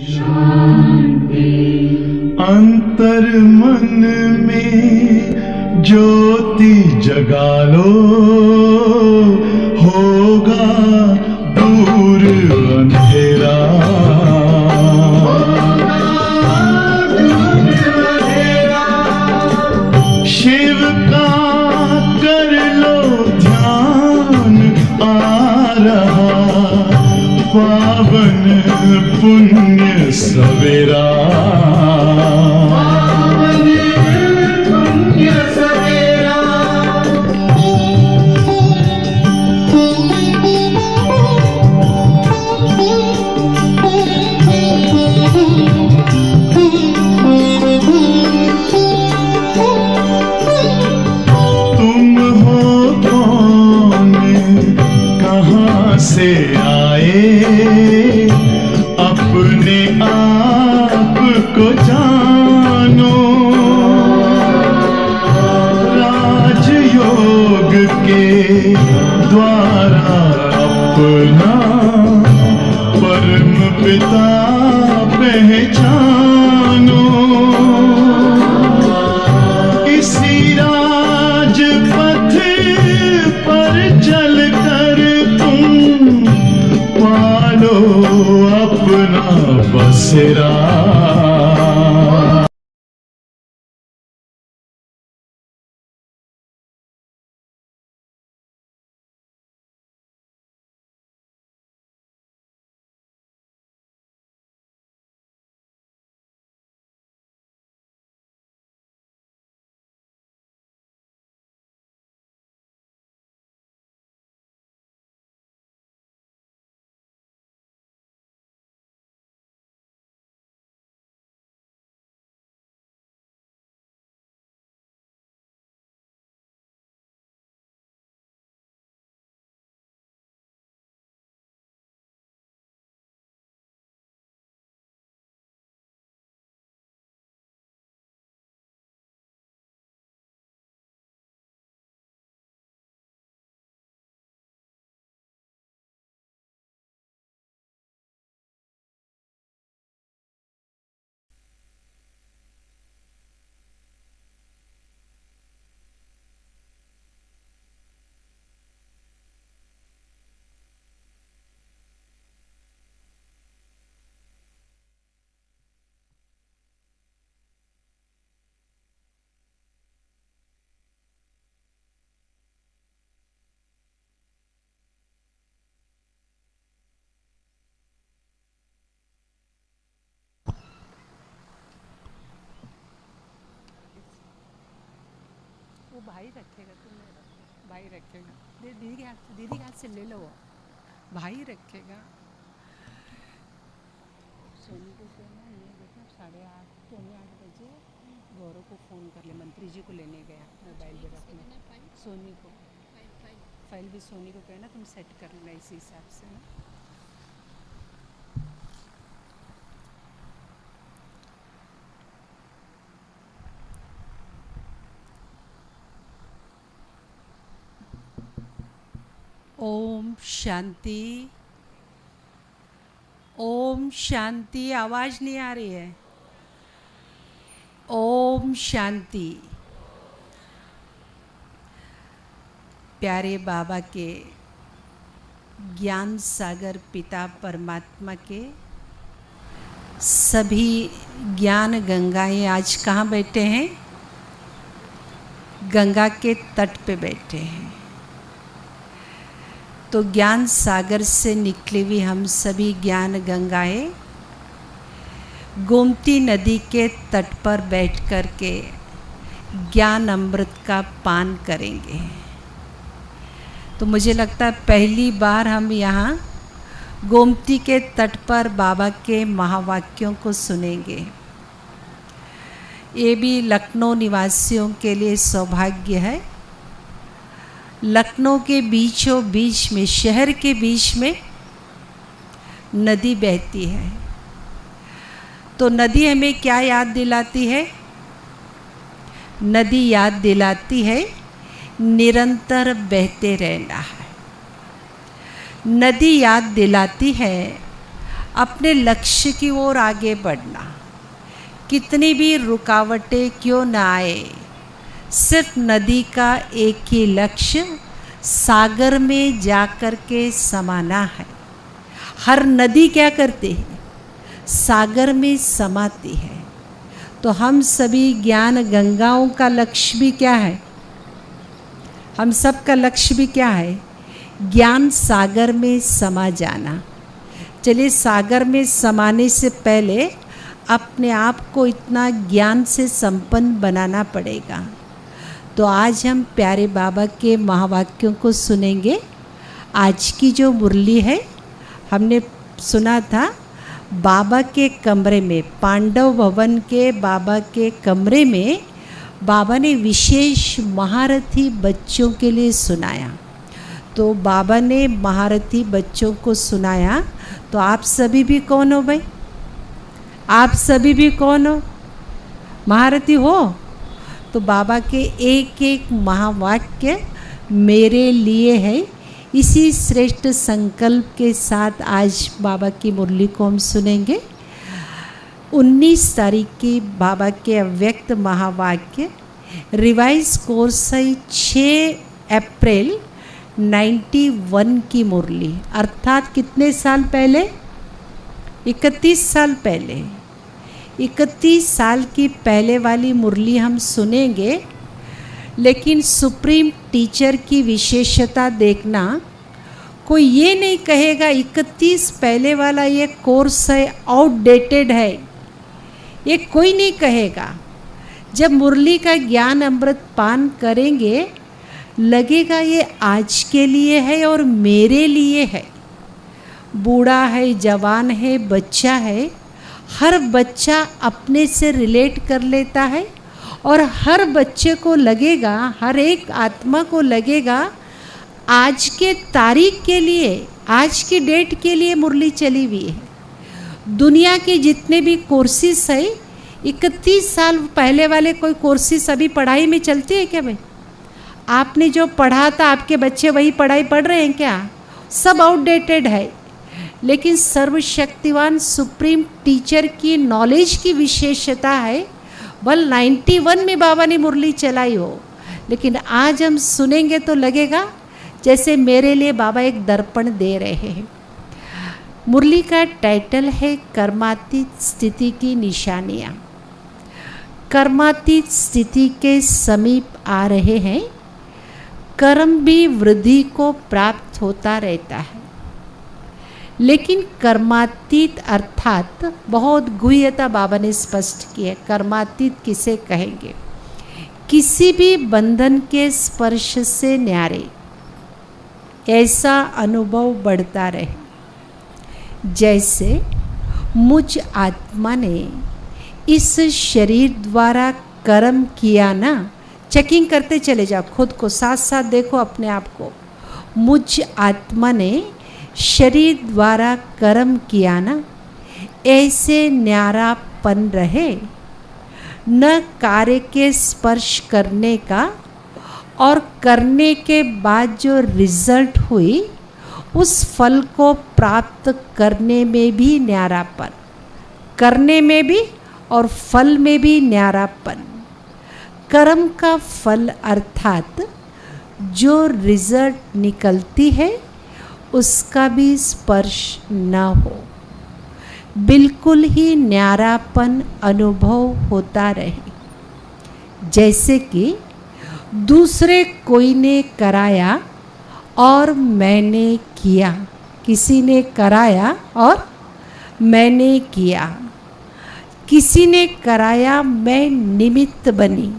शांति। अंतर मन में ज्योति जगा लो, होगा दूर अंधेरा। शिव का कर लो ध्यान, आ रहा पावन पुण्य सवेरा। तुम हो कौन, कहाँ से आए, अपने आप को जानो। राजयोग के द्वारा अपना परम पिता पहचानो। इसी राजपथ पर चलकर तुम पालो अपना बसेरा। वो भाई रखेगा, तुम नहीं रखो, भाई रखेगा। दीदी के हाथ से ले लो, वो भाई रखेगा। सोनी को कहना ये देखो 8:30 पौने 8 बजे गौरव को फ़ोन कर ले, मंत्री जी को लेने गया मोबाइल पे रखने। सोनी को फाइल भी सोनी को कहना तुम सेट कर लेना इसी हिसाब से ना। ओम शांति, ओम शांति। आवाज़ नहीं आ रही है। ओम शांति। प्यारे बाबा के ज्ञान सागर पिता परमात्मा के सभी ज्ञान गंगाएं आज कहाँ बैठे हैं? गंगा के तट पे बैठे हैं। तो ज्ञान सागर से निकली हुई हम सभी ज्ञान गंगाएं गोमती नदी के तट पर बैठ कर के ज्ञान अमृत का पान करेंगे। तो मुझे लगता है पहली बार हम यहाँ गोमती के तट पर बाबा के महावाक्यों को सुनेंगे। ये भी लखनऊ निवासियों के लिए सौभाग्य है। लखनऊ के बीचों बीच में, शहर के बीच में नदी बहती है। तो नदी हमें क्या याद दिलाती है? नदी याद दिलाती है निरंतर बहते रहना है। नदी याद दिलाती है अपने लक्ष्य की ओर आगे बढ़ना, कितनी भी रुकावटें क्यों ना आए, सिर्फ नदी का एक ही लक्ष्य सागर में जाकर के समाना है। हर नदी क्या करती है? सागर में समाती है। तो हम सभी ज्ञान गंगाओं का लक्ष्य भी क्या है? हम सब का लक्ष्य भी क्या है? ज्ञान सागर में समा जाना। चलिए, सागर में समाने से पहले अपने आप को इतना ज्ञान से संपन्न बनाना पड़ेगा। तो आज हम प्यारे बाबा के महावाक्यों को सुनेंगे। आज की जो मुरली है, हमने सुना था बाबा के कमरे में, पांडव भवन के बाबा के कमरे में बाबा ने विशेष महारथी बच्चों के लिए सुनाया। तो बाबा ने महारथी बच्चों को सुनाया, तो आप सभी भी कौन हो भाई? आप सभी भी कौन हो? महारथी हो। तो बाबा के एक एक महावाक्य मेरे लिए है। इसी श्रेष्ठ संकल्प के साथ आज बाबा की मुरली को हम सुनेंगे। 19 तारीख की बाबा के अव्यक्त महावाक्य रिवाइज कोर्स है 6 अप्रैल 91 की मुरली, अर्थात कितने साल पहले? 31 साल पहले। 31 साल की पहले वाली मुरली हम सुनेंगे। लेकिन सुप्रीम टीचर की विशेषता देखना, कोई ये नहीं कहेगा 31 पहले वाला ये कोर्स है, आउटडेटेड है, ये कोई नहीं कहेगा। जब मुरली का ज्ञान अमृत पान करेंगे, लगेगा ये आज के लिए है और मेरे लिए है। बूढ़ा है, जवान है, बच्चा है, हर बच्चा अपने से रिलेट कर लेता है और हर बच्चे को लगेगा, हर एक आत्मा को लगेगा आज के तारीख के लिए, आज की डेट के लिए मुरली चली हुई है। दुनिया के जितने भी कोर्सेस है, 31 साल पहले वाले कोई कोर्सेस अभी पढ़ाई में चलती है क्या भाई? आपने जो पढ़ा था, आपके बच्चे वही पढ़ाई पढ़ रहे हैं क्या? सब आउटडेटेड है। लेकिन सर्वशक्तिवान सुप्रीम टीचर की नॉलेज की विशेषता है। बल 91 में बाबा ने मुरली चलाई हो, लेकिन आज हम सुनेंगे तो लगेगा जैसे मेरे लिए बाबा एक दर्पण दे रहे हैं। मुरली का टाइटल है कर्मातीत स्थिति की निशानियाँ। कर्मातीत स्थिति के समीप आ रहे हैं। कर्म भी वृद्धि को प्राप्त होता रहता है, लेकिन कर्मातीत अर्थात बहुत गुह्यता बाबा ने स्पष्ट की है। कर्मातीत किसे कहेंगे? किसी भी बंधन के स्पर्श से न्यारे ऐसा अनुभव बढ़ता रहे जैसे मुझ आत्मा ने इस शरीर द्वारा कर्म किया ना। चेकिंग करते चले जाओ खुद को, साथ साथ देखो अपने आप को। मुझ आत्मा ने शरीर द्वारा कर्म किया ना, ऐसे न्यारापन रहे, न कार्य के स्पर्श करने का और करने के बाद जो रिजल्ट हुई उस फल को प्राप्त करने में भी न्यारापन, करने में भी और फल में भी न्यारापन। कर्म का फल अर्थात जो रिजल्ट निकलती है उसका भी स्पर्श न हो, बिल्कुल ही न्यारापन अनुभव होता रहे। जैसे कि दूसरे कोई ने कराया और मैंने किया, किसी ने कराया और मैंने किया, किसी ने कराया, मैं निमित्त बनी,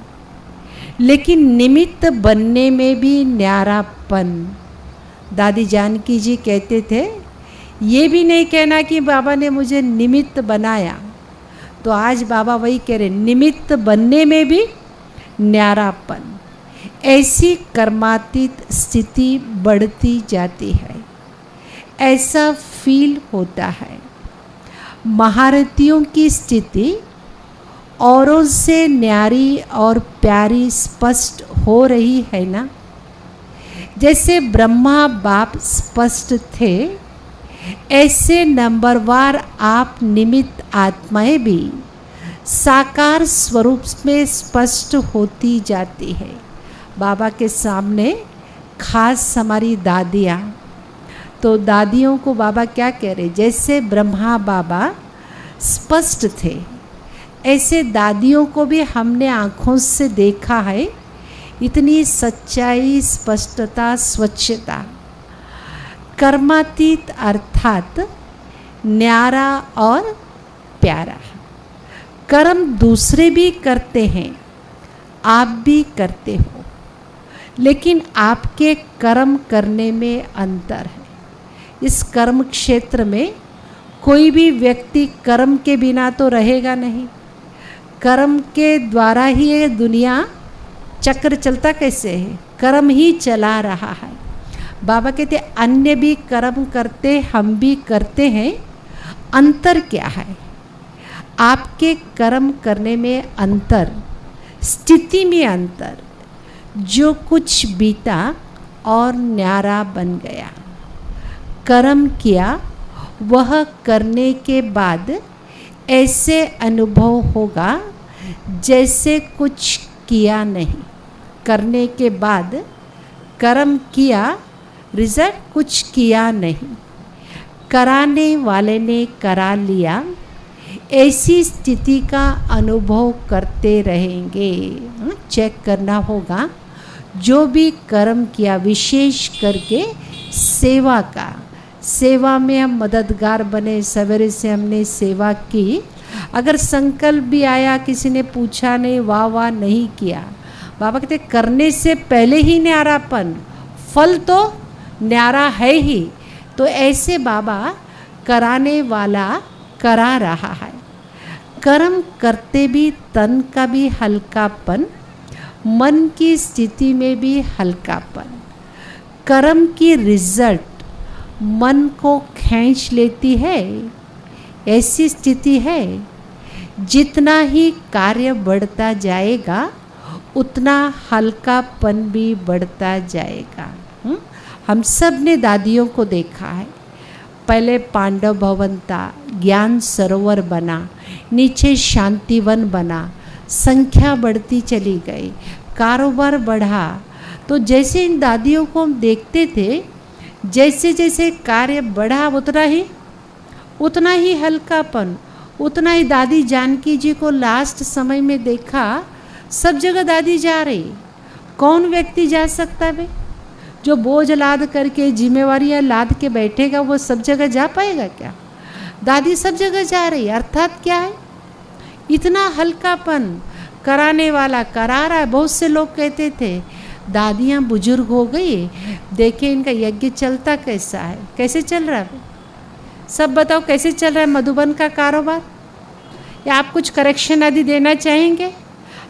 लेकिन निमित्त बनने में भी न्यारापन। दादी जानकी जी कहते थे, ये भी नहीं कहना कि बाबा ने मुझे निमित्त बनाया। तो आज बाबा वही कह रहे, निमित्त बनने में भी न्यारापन। ऐसी कर्मातीत स्थिति बढ़ती जाती है, ऐसा फील होता है। महारथियों की स्थिति औरों से न्यारी और प्यारी स्पष्ट हो रही है ना। जैसे ब्रह्मा बाप स्पष्ट थे, ऐसे नंबरवार आप निमित्त आत्माएं भी साकार स्वरूप में स्पष्ट होती जाती है। बाबा के सामने खास हमारी दादियाँ, तो दादियों को बाबा क्या कह रहे, जैसे ब्रह्मा बाबा स्पष्ट थे ऐसे दादियों को भी हमने आँखों से देखा है। इतनी सच्चाई, स्पष्टता, स्वच्छता, कर्मातीत अर्थात न्यारा और प्यारा। कर्म दूसरे भी करते हैं, आप भी करते हो, लेकिन आपके कर्म करने में अंतर है। इस कर्म क्षेत्र में कोई भी व्यक्ति कर्म के बिना तो रहेगा नहीं। कर्म के द्वारा ही ये दुनिया चक्र चलता कैसे है, कर्म ही चला रहा है। बाबा कहते अन्य भी कर्म करते, हम भी करते हैं, अंतर क्या है? आपके कर्म करने में अंतर, स्थिति में अंतर, जो कुछ बीता और न्यारा बन गया। कर्म किया, वह करने के बाद ऐसे अनुभव होगा जैसे कुछ किया नहीं। करने के बाद कर्म किया, रिजल्ट कुछ किया नहीं, कराने वाले ने करा लिया, ऐसी स्थिति का अनुभव करते रहेंगे। चेक करना होगा जो भी कर्म किया, विशेष करके सेवा का, सेवा में हम मददगार बने, सवेरे से हमने सेवा की, अगर संकल्प भी आया, किसी ने पूछा नहीं, वाह वाह नहीं किया, बाबा कहते करने से पहले ही न्यारापन, फल तो न्यारा है ही। तो ऐसे बाबा कराने वाला करा रहा है। कर्म करते भी तन का भी हल्कापन, मन की स्थिति में भी हल्कापन। कर्म की रिजल्ट मन को खींच लेती है, ऐसी स्थिति है। जितना ही कार्य बढ़ता जाएगा उतना हल्कापन भी बढ़ता जाएगा। हम सब ने दादियों को देखा है, पहले पांडव भवन था, ज्ञान सरोवर बना, नीचे शांतिवन बना, संख्या बढ़ती चली गई, कारोबार बढ़ा। तो जैसे इन दादियों को हम देखते थे, जैसे जैसे कार्य बढ़ा उतना ही हल्कापन, उतना ही। दादी जानकी जी को लास्ट समय में देखा, सब जगह दादी जा रही। कौन व्यक्ति जा सकता है? जो बोझ लाद करके, जिम्मेवारियां लाद के बैठेगा, वो सब जगह जा पाएगा क्या? दादी सब जगह जा रही। अर्थात क्या है? इतना हल्कापन, कराने वाला करा रहा है। बहुत से लोग कहते थे दादियाँ बुजुर्ग हो गई, देखे इनका यज्ञ चलता कैसा है, कैसे चल रहा है? सब बताओ कैसे चल रहा है मधुबन का कारोबार? या आप कुछ करेक्शन आदि देना चाहेंगे?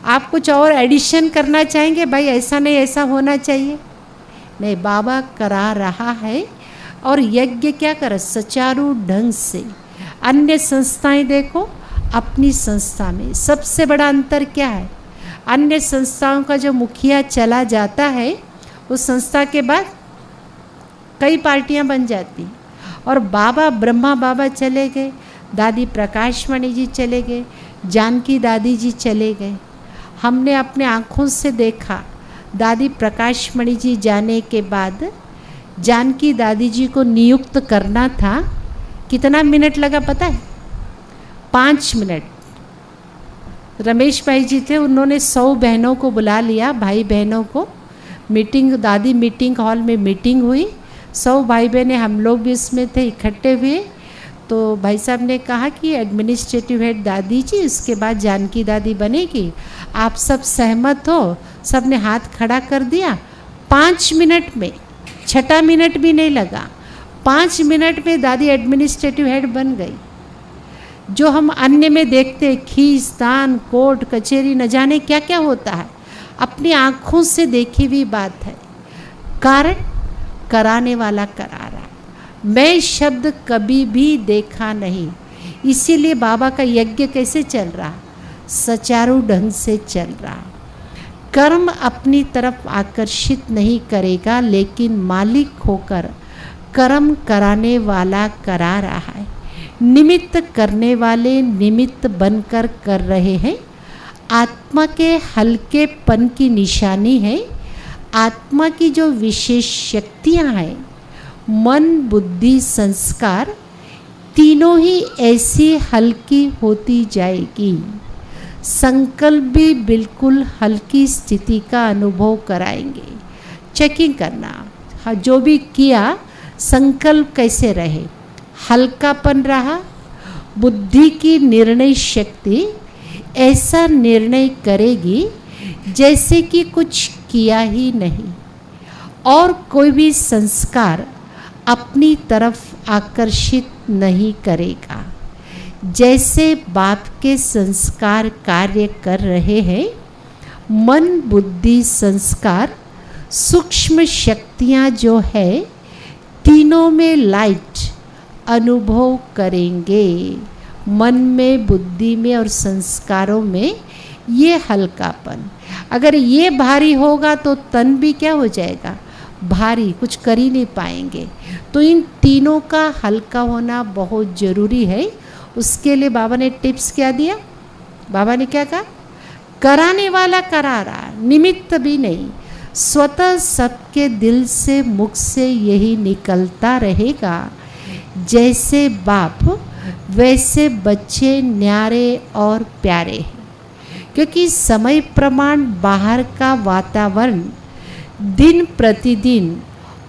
आप कुछ और एडिशन करना चाहेंगे? भाई ऐसा नहीं, ऐसा होना चाहिए। नहीं, बाबा करा रहा है। और यज्ञ क्या कर, सुचारू ढंग से। अन्य संस्थाएं देखो, अपनी संस्था में सबसे बड़ा अंतर क्या है? अन्य संस्थाओं का जो मुखिया चला जाता है, उस संस्था के बाद कई पार्टियां बन जाती। और बाबा, ब्रह्मा बाबा चले गए, दादी प्रकाशमणि जी चले गए, जानकी दादी जी चले गए। हमने अपने आँखों से देखा, दादी प्रकाशमणि जी जाने के बाद जानकी दादी जी को नियुक्त करना था। कितना मिनट लगा पता है? 5 मिनट। रमेश भाई जी थे, उन्होंने 100 बहनों को बुला लिया, भाई बहनों को। मीटिंग, दादी मीटिंग हॉल में मीटिंग हुई। 100 भाई बहनें, हम लोग भी इसमें थे, इकट्ठे हुए। तो भाई साहब ने कहा कि एडमिनिस्ट्रेटिव हेड दादी जी, उसके बाद जानकी दादी बनेगी, आप सब सहमत हो? सब ने हाथ खड़ा कर दिया। 5 मिनट में, 6 मिनट भी नहीं लगा, 5 मिनट में दादी एडमिनिस्ट्रेटिव हेड बन गई। जो हम अन्य में देखते, खींचतान, कोर्ट कचहरी, न जाने क्या क्या होता है, अपनी आँखों से देखी हुई बात है। कारण कराने वाला करा रहा। मैं शब्द कभी भी देखा नहीं। इसीलिए बाबा का यज्ञ कैसे चल रहा? सुचारू ढंग से चल रहा। कर्म अपनी तरफ आकर्षित नहीं करेगा, लेकिन मालिक होकर कर्म कराने वाला करा रहा है, निमित्त करने वाले निमित्त बनकर कर रहे हैं। आत्मा के हल्केपन की निशानी है। आत्मा की जो विशेष शक्तियाँ हैं, मन, बुद्धि, संस्कार, तीनों ही ऐसी हल्की होती जाएगी। संकल्प भी बिल्कुल हल्की स्थिति का अनुभव कराएंगे। चेकिंग करना, हाँ, जो भी किया संकल्प कैसे रहे, हल्कापन रहा। बुद्धि की निर्णय शक्ति ऐसा निर्णय करेगी जैसे कि कुछ किया ही नहीं, और कोई भी संस्कार अपनी तरफ आकर्षित नहीं करेगा। जैसे बाप के संस्कार कार्य कर रहे हैं, मन, बुद्धि, संस्कार, सूक्ष्म शक्तियाँ जो है, तीनों में लाइट अनुभव करेंगे। मन में, बुद्धि में और संस्कारों में ये हल्कापन। अगर ये भारी होगा तो तन भी क्या हो जाएगा, भारी, कुछ कर ही नहीं पाएंगे। तो इन तीनों का हल्का होना बहुत ज़रूरी है। उसके लिए बाबा ने टिप्स क्या दिया? बाबा ने क्या कहा? कराने वाला करा रहा, निमित्त भी नहीं, स्वतः सबके दिल से, मुख से यही निकलता रहेगा। जैसे बाप वैसे बच्चे न्यारे और प्यारे हैं, क्योंकि समय प्रमाण बाहर का वातावरण दिन प्रतिदिन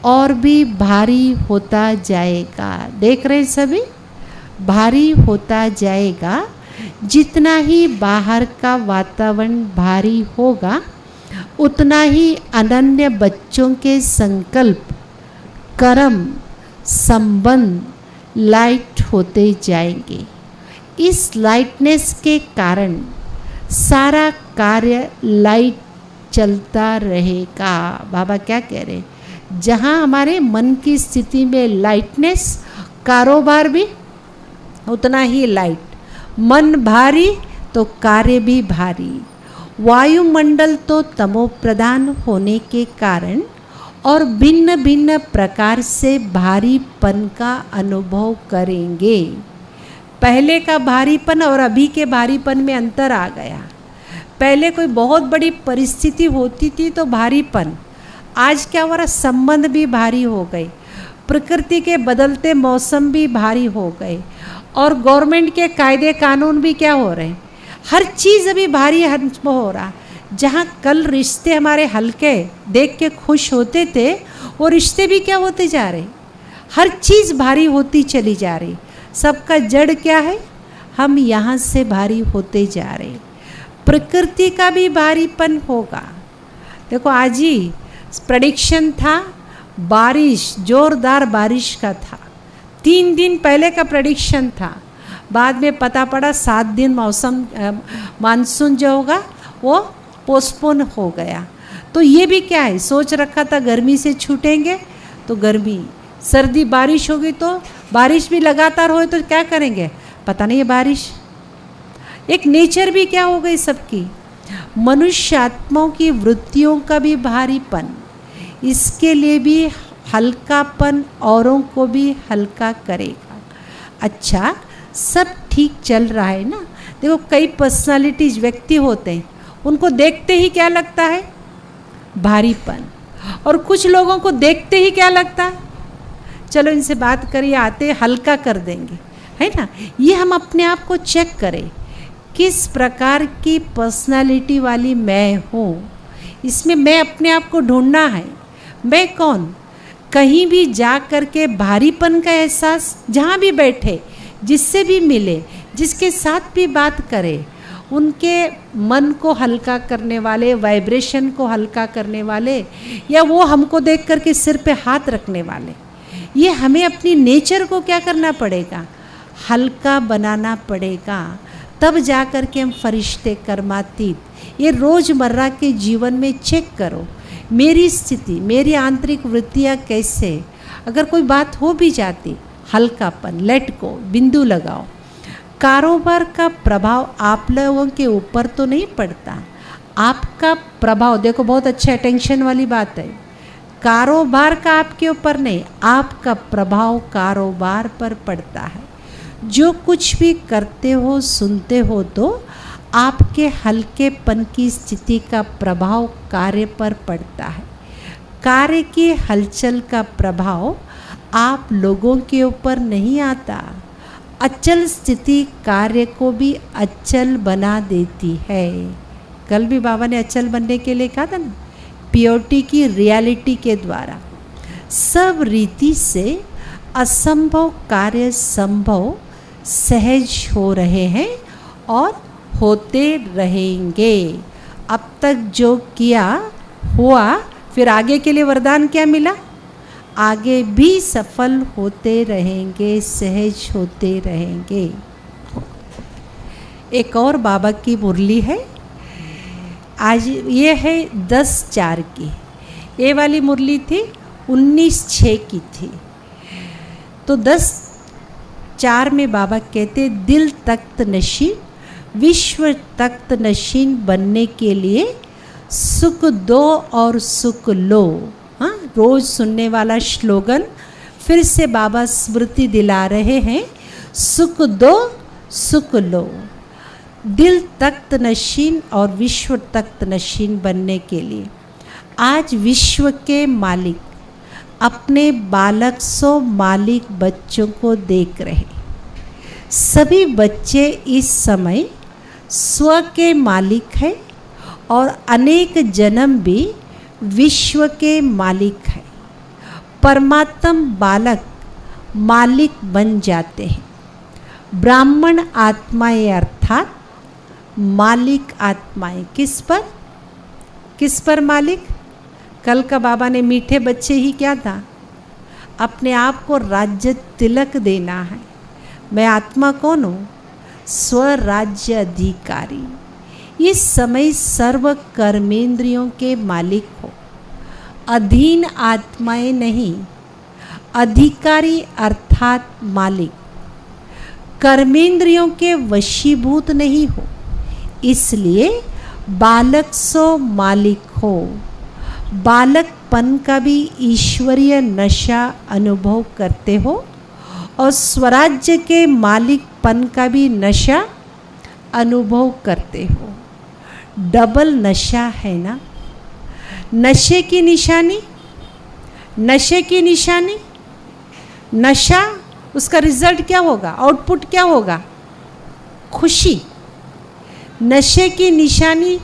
और भी भारी होता जाएगा। देख रहे हैं सभी, भारी होता जाएगा। जितना ही बाहर का वातावरण भारी होगा, उतना ही अनन्य बच्चों के संकल्प, कर्म, संबंध लाइट होते जाएंगे। इस लाइटनेस के कारण सारा कार्य लाइट चलता रहेगा। बाबा क्या कह रहे हैं? जहाँ हमारे मन की स्थिति में लाइटनेस, कारोबार भी उतना ही लाइट। मन भारी तो कार्य भी भारी। वायुमंडल तो तमो प्रधान होने के कारण और भिन्न भिन्न प्रकार से भारीपन का अनुभव करेंगे। पहले का भारीपन और अभी के भारीपन में अंतर आ गया। पहले कोई बहुत बड़ी परिस्थिति होती थी तो भारीपन, आज क्या हो रहा, संबंध भी भारी हो गए, प्रकृति के बदलते मौसम भी भारी हो गए, और गवर्नमेंट के कायदे कानून भी क्या हो रहे हैं, हर चीज़ अभी भारी हो रहा। जहाँ कल रिश्ते हमारे हल्के देख के खुश होते थे, वो रिश्ते भी क्या होते जा रहे, हर चीज़ भारी होती चली जा रही। सबका जड़ क्या है, हम यहाँ से भारी होते जा रहे। प्रकृति का भी भारीपन होगा। देखो आज ही प्रेडिक्शन था, बारिश, जोरदार बारिश का था। 3 दिन पहले का प्रेडिक्शन था, बाद में पता पड़ा 7 दिन मौसम मानसून जो होगा वो पोस्टपोन हो गया। तो ये भी क्या है, सोच रखा था गर्मी से छूटेंगे तो गर्मी, सर्दी, बारिश होगी तो बारिश भी लगातार हो तो क्या करेंगे, पता नहीं है बारिश। एक नेचर भी क्या हो गई सबकी। मनुष्य आत्माओं की वृत्तियों का भी भारीपन, इसके लिए भी हल्कापन औरों को भी हल्का करेगा। अच्छा, सब ठीक चल रहा है ना। देखो कई पर्सनालिटीज, व्यक्ति होते हैं, उनको देखते ही क्या लगता है, भारीपन, और कुछ लोगों को देखते ही क्या लगता है, चलो इनसे बात करिए, आते हल्का कर देंगे, है ना। ये हम अपने आप को चेक करें, किस प्रकार की पर्सनालिटी वाली मैं हूँ। इसमें मैं अपने आप को ढूंढना है, मैं कौन। कहीं भी जा कर के भारीपन का एहसास, जहाँ भी बैठे, जिससे भी मिले, जिसके साथ भी बात करें, उनके मन को हल्का करने वाले, वाइब्रेशन को हल्का करने वाले, या वो हमको देख कर के सिर पे हाथ रखने वाले, ये हमें अपनी नेचर को क्या करना पड़ेगा, हल्का बनाना पड़ेगा। तब जा कर के हम फरिश्ते, कर्मातीत, ये रोज़मर्रा के जीवन में चेक करो, मेरी स्थिति, मेरी आंतरिक वृत्तियाँ कैसे। अगर कोई बात हो भी जाती, हल्कापन, लेट को, बिंदु लगाओ। कारोबार का प्रभाव आप लोगों के ऊपर तो नहीं पड़ता, आपका प्रभाव, देखो बहुत अच्छा अटेंशन वाली बात है, कारोबार का आपके ऊपर नहीं, आपका प्रभाव कारोबार पर पड़ता है। जो कुछ भी करते हो सुनते हो तो आपके हल्केपन की स्थिति का प्रभाव कार्य पर पड़ता है। कार्य की हलचल का प्रभाव आप लोगों के ऊपर नहीं आता। अचल स्थिति कार्य को भी अचल बना देती है। कल भी बाबा ने अचल बनने के लिए कहा था ना, प्योरिटी की रियलिटी के द्वारा सब रीति से असंभव कार्य संभव सहज हो रहे हैं और होते रहेंगे। अब तक जो किया हुआ, फिर आगे के लिए वरदान क्या मिला? आगे भी सफल होते रहेंगे, सहज होते रहेंगे। एक और बाबा की मुरली है, आज ये है 10/4 की। ये वाली मुरली थी 19/6 की थी। तो 10/4 में बाबा कहते दिल तख्त नशीन, विश्व तख्त नशीन बनने के लिए सुख दो और सुख लो। हाँ, रोज सुनने वाला श्लोगन फिर से बाबा स्मृति दिला रहे हैं, सुख दो सुख लो। दिल तख्त नशीन और विश्व तख्त नशीन बनने के लिए आज विश्व के मालिक अपने बालक सो मालिक बच्चों को देख रहे। सभी बच्चे इस समय स्व के मालिक हैं और अनेक जन्म भी विश्व के मालिक हैं। परमात्म बालक मालिक बन जाते हैं। ब्राह्मण आत्माएं अर्थात मालिक आत्माएं किस पर मालिक? कल का बाबा ने मीठे बच्चे ही क्या था? अपने आप को राज्य तिलक देना है। मैं आत्मा कौन हूँ? स्वराज्य अधिकारी। इस समय सर्व कर्मेंद्रियों के मालिक हो, अधीन आत्माएं नहीं, अधिकारी अर्थात मालिक। कर्मेंद्रियों के वशीभूत नहीं हो, इसलिए बालक सो मालिक हो। बालकपन का भी ईश्वरीय नशा अनुभव करते हो और स्वराज्य के मालिकपन का भी नशा अनुभव करते हो। डबल नशा है ना। नशे की निशानी, नशा, उसका रिजल्ट क्या होगा? आउटपुट क्या होगा? खुशी। नशे की निशानी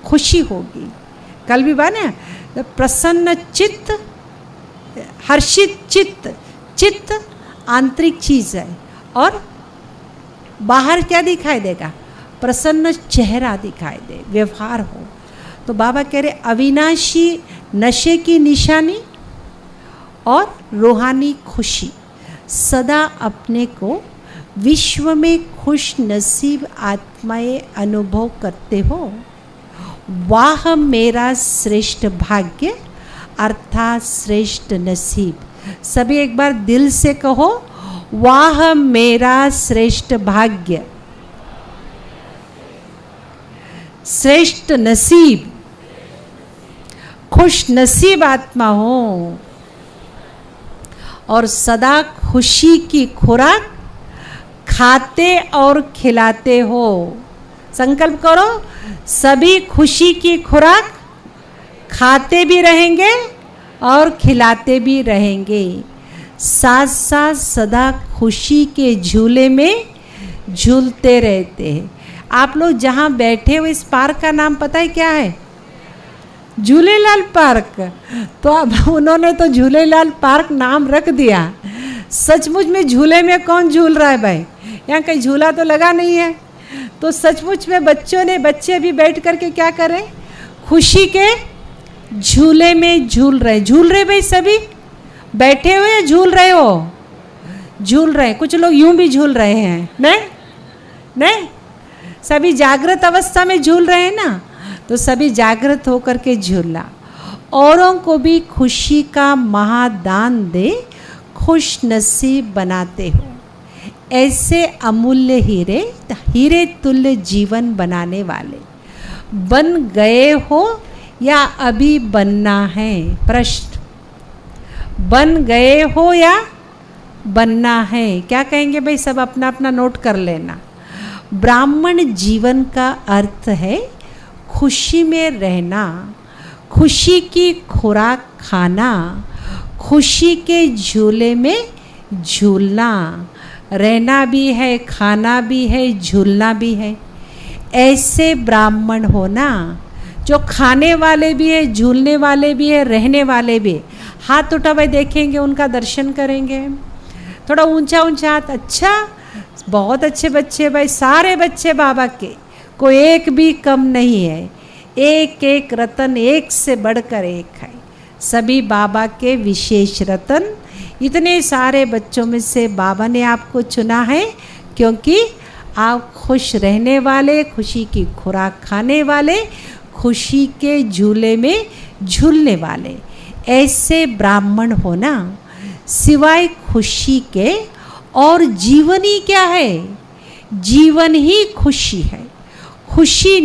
खुशी होगी। कल भी बाना प्रसन्न चित्त, हर्षित चित्त आंतरिक चीज है और बाहर क्या दिखाई देगा? प्रसन्न चेहरा दिखाई दे, व्यवहार हो। तो बाबा कह रहे अविनाशी नशे की निशानी और रूहानी खुशी। सदा अपने को विश्व में खुश नसीब आत्माएं अनुभव करते हो। वाह मेरा श्रेष्ठ भाग्य अर्थात श्रेष्ठ नसीब। सभी एक बार दिल से कहो, वाह मेरा श्रेष्ठ भाग्य, श्रेष्ठ नसीब, खुश नसीब आत्मा हो और सदा खुशी की खुराक खाते और खिलाते हो। संकल्प करो, सभी खुशी की खुराक खाते भी रहेंगे और खिलाते भी रहेंगे। साथ साथ सदा खुशी के झूले में झूलते रहते हैं। आप लोग जहाँ बैठे हो इस पार्क का नाम पता है क्या है? झूलेलाल पार्क। तो अब उन्होंने तो झूलेलाल पार्क नाम रख दिया। सचमुच में झूले में कौन झूल रहा है भाई? यहाँ कहीं झूला तो लगा नहीं है। तो सचमुच में बच्चे भी बैठ करके क्या करें? खुशी के झूले में झूल रहे भाई। सभी बैठे हुए या झूल रहे हो? झूल रहे। कुछ लोग यूं भी झूल रहे हैं, नहीं सभी जागृत अवस्था में झूल रहे हैं ना। तो सभी जागृत होकर के झूलना। औरों को भी खुशी का महादान दे, खुश नसीब बनाते हो। ऐसे अमूल्य हीरे तुल्य जीवन बनाने वाले बन गए हो या अभी बनना है? प्रश्न, बन गए हो या बनना है? क्या कहेंगे भाई? सब अपना अपना नोट कर लेना। ब्राह्मण जीवन का अर्थ है खुशी में रहना, खुशी की खुराक खाना, खुशी के झूले में झूलना। रहना भी है, खाना भी है, झूलना भी है। ऐसे ब्राह्मण होना जो खाने वाले भी है, झूलने वाले भी है, रहने वाले भी है। हाथ उठा भाई, देखेंगे, उनका दर्शन करेंगे। थोड़ा ऊंचा ऊंचा हाथ। अच्छा, बहुत अच्छे बच्चे भाई, सारे बच्चे बाबा के, कोई एक भी कम नहीं है। एक एक रतन एक से बढ़कर एक है। सभी बाबा के विशेष रतन। इतने सारे बच्चों में से बाबा ने आपको चुना है क्योंकि आप खुश रहने वाले, खुशी की खुराक खाने वाले, खुशी के झूले में झूलने वाले ऐसे ब्राह्मण होना। सिवाय खुशी के और जीवन ही क्या है? जीवन ही खुशी है। खुशी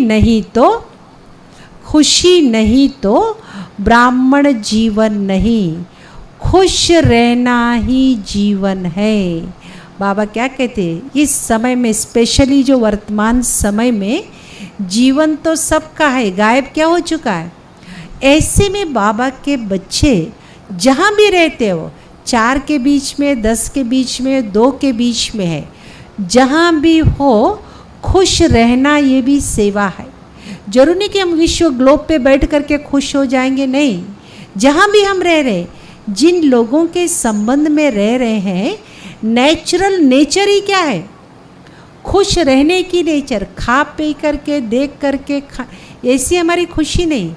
नहीं तो ब्राह्मण जीवन नहीं। खुश रहना ही जीवन है। बाबा क्या कहते हैं? इस समय में, स्पेशली जो वर्तमान समय में, जीवन तो सबका है, गायब क्या हो चुका है। ऐसे में बाबा के बच्चे जहाँ भी रहते हो, 4 के बीच में, 10 के बीच में, 2 के बीच में है, जहाँ भी हो खुश रहना ये भी सेवा है। जरूरी नहीं कि हम विश्व ग्लोब पे बैठ करके खुश हो जाएंगे, नहीं। जहाँ भी हम रह रहे, जिन लोगों के संबंध में रह रहे हैं, नेचुरल नेचर ही क्या है? खुश रहने की नेचर। खा पी करके, देख करके ऐसी हमारी खुशी नहीं।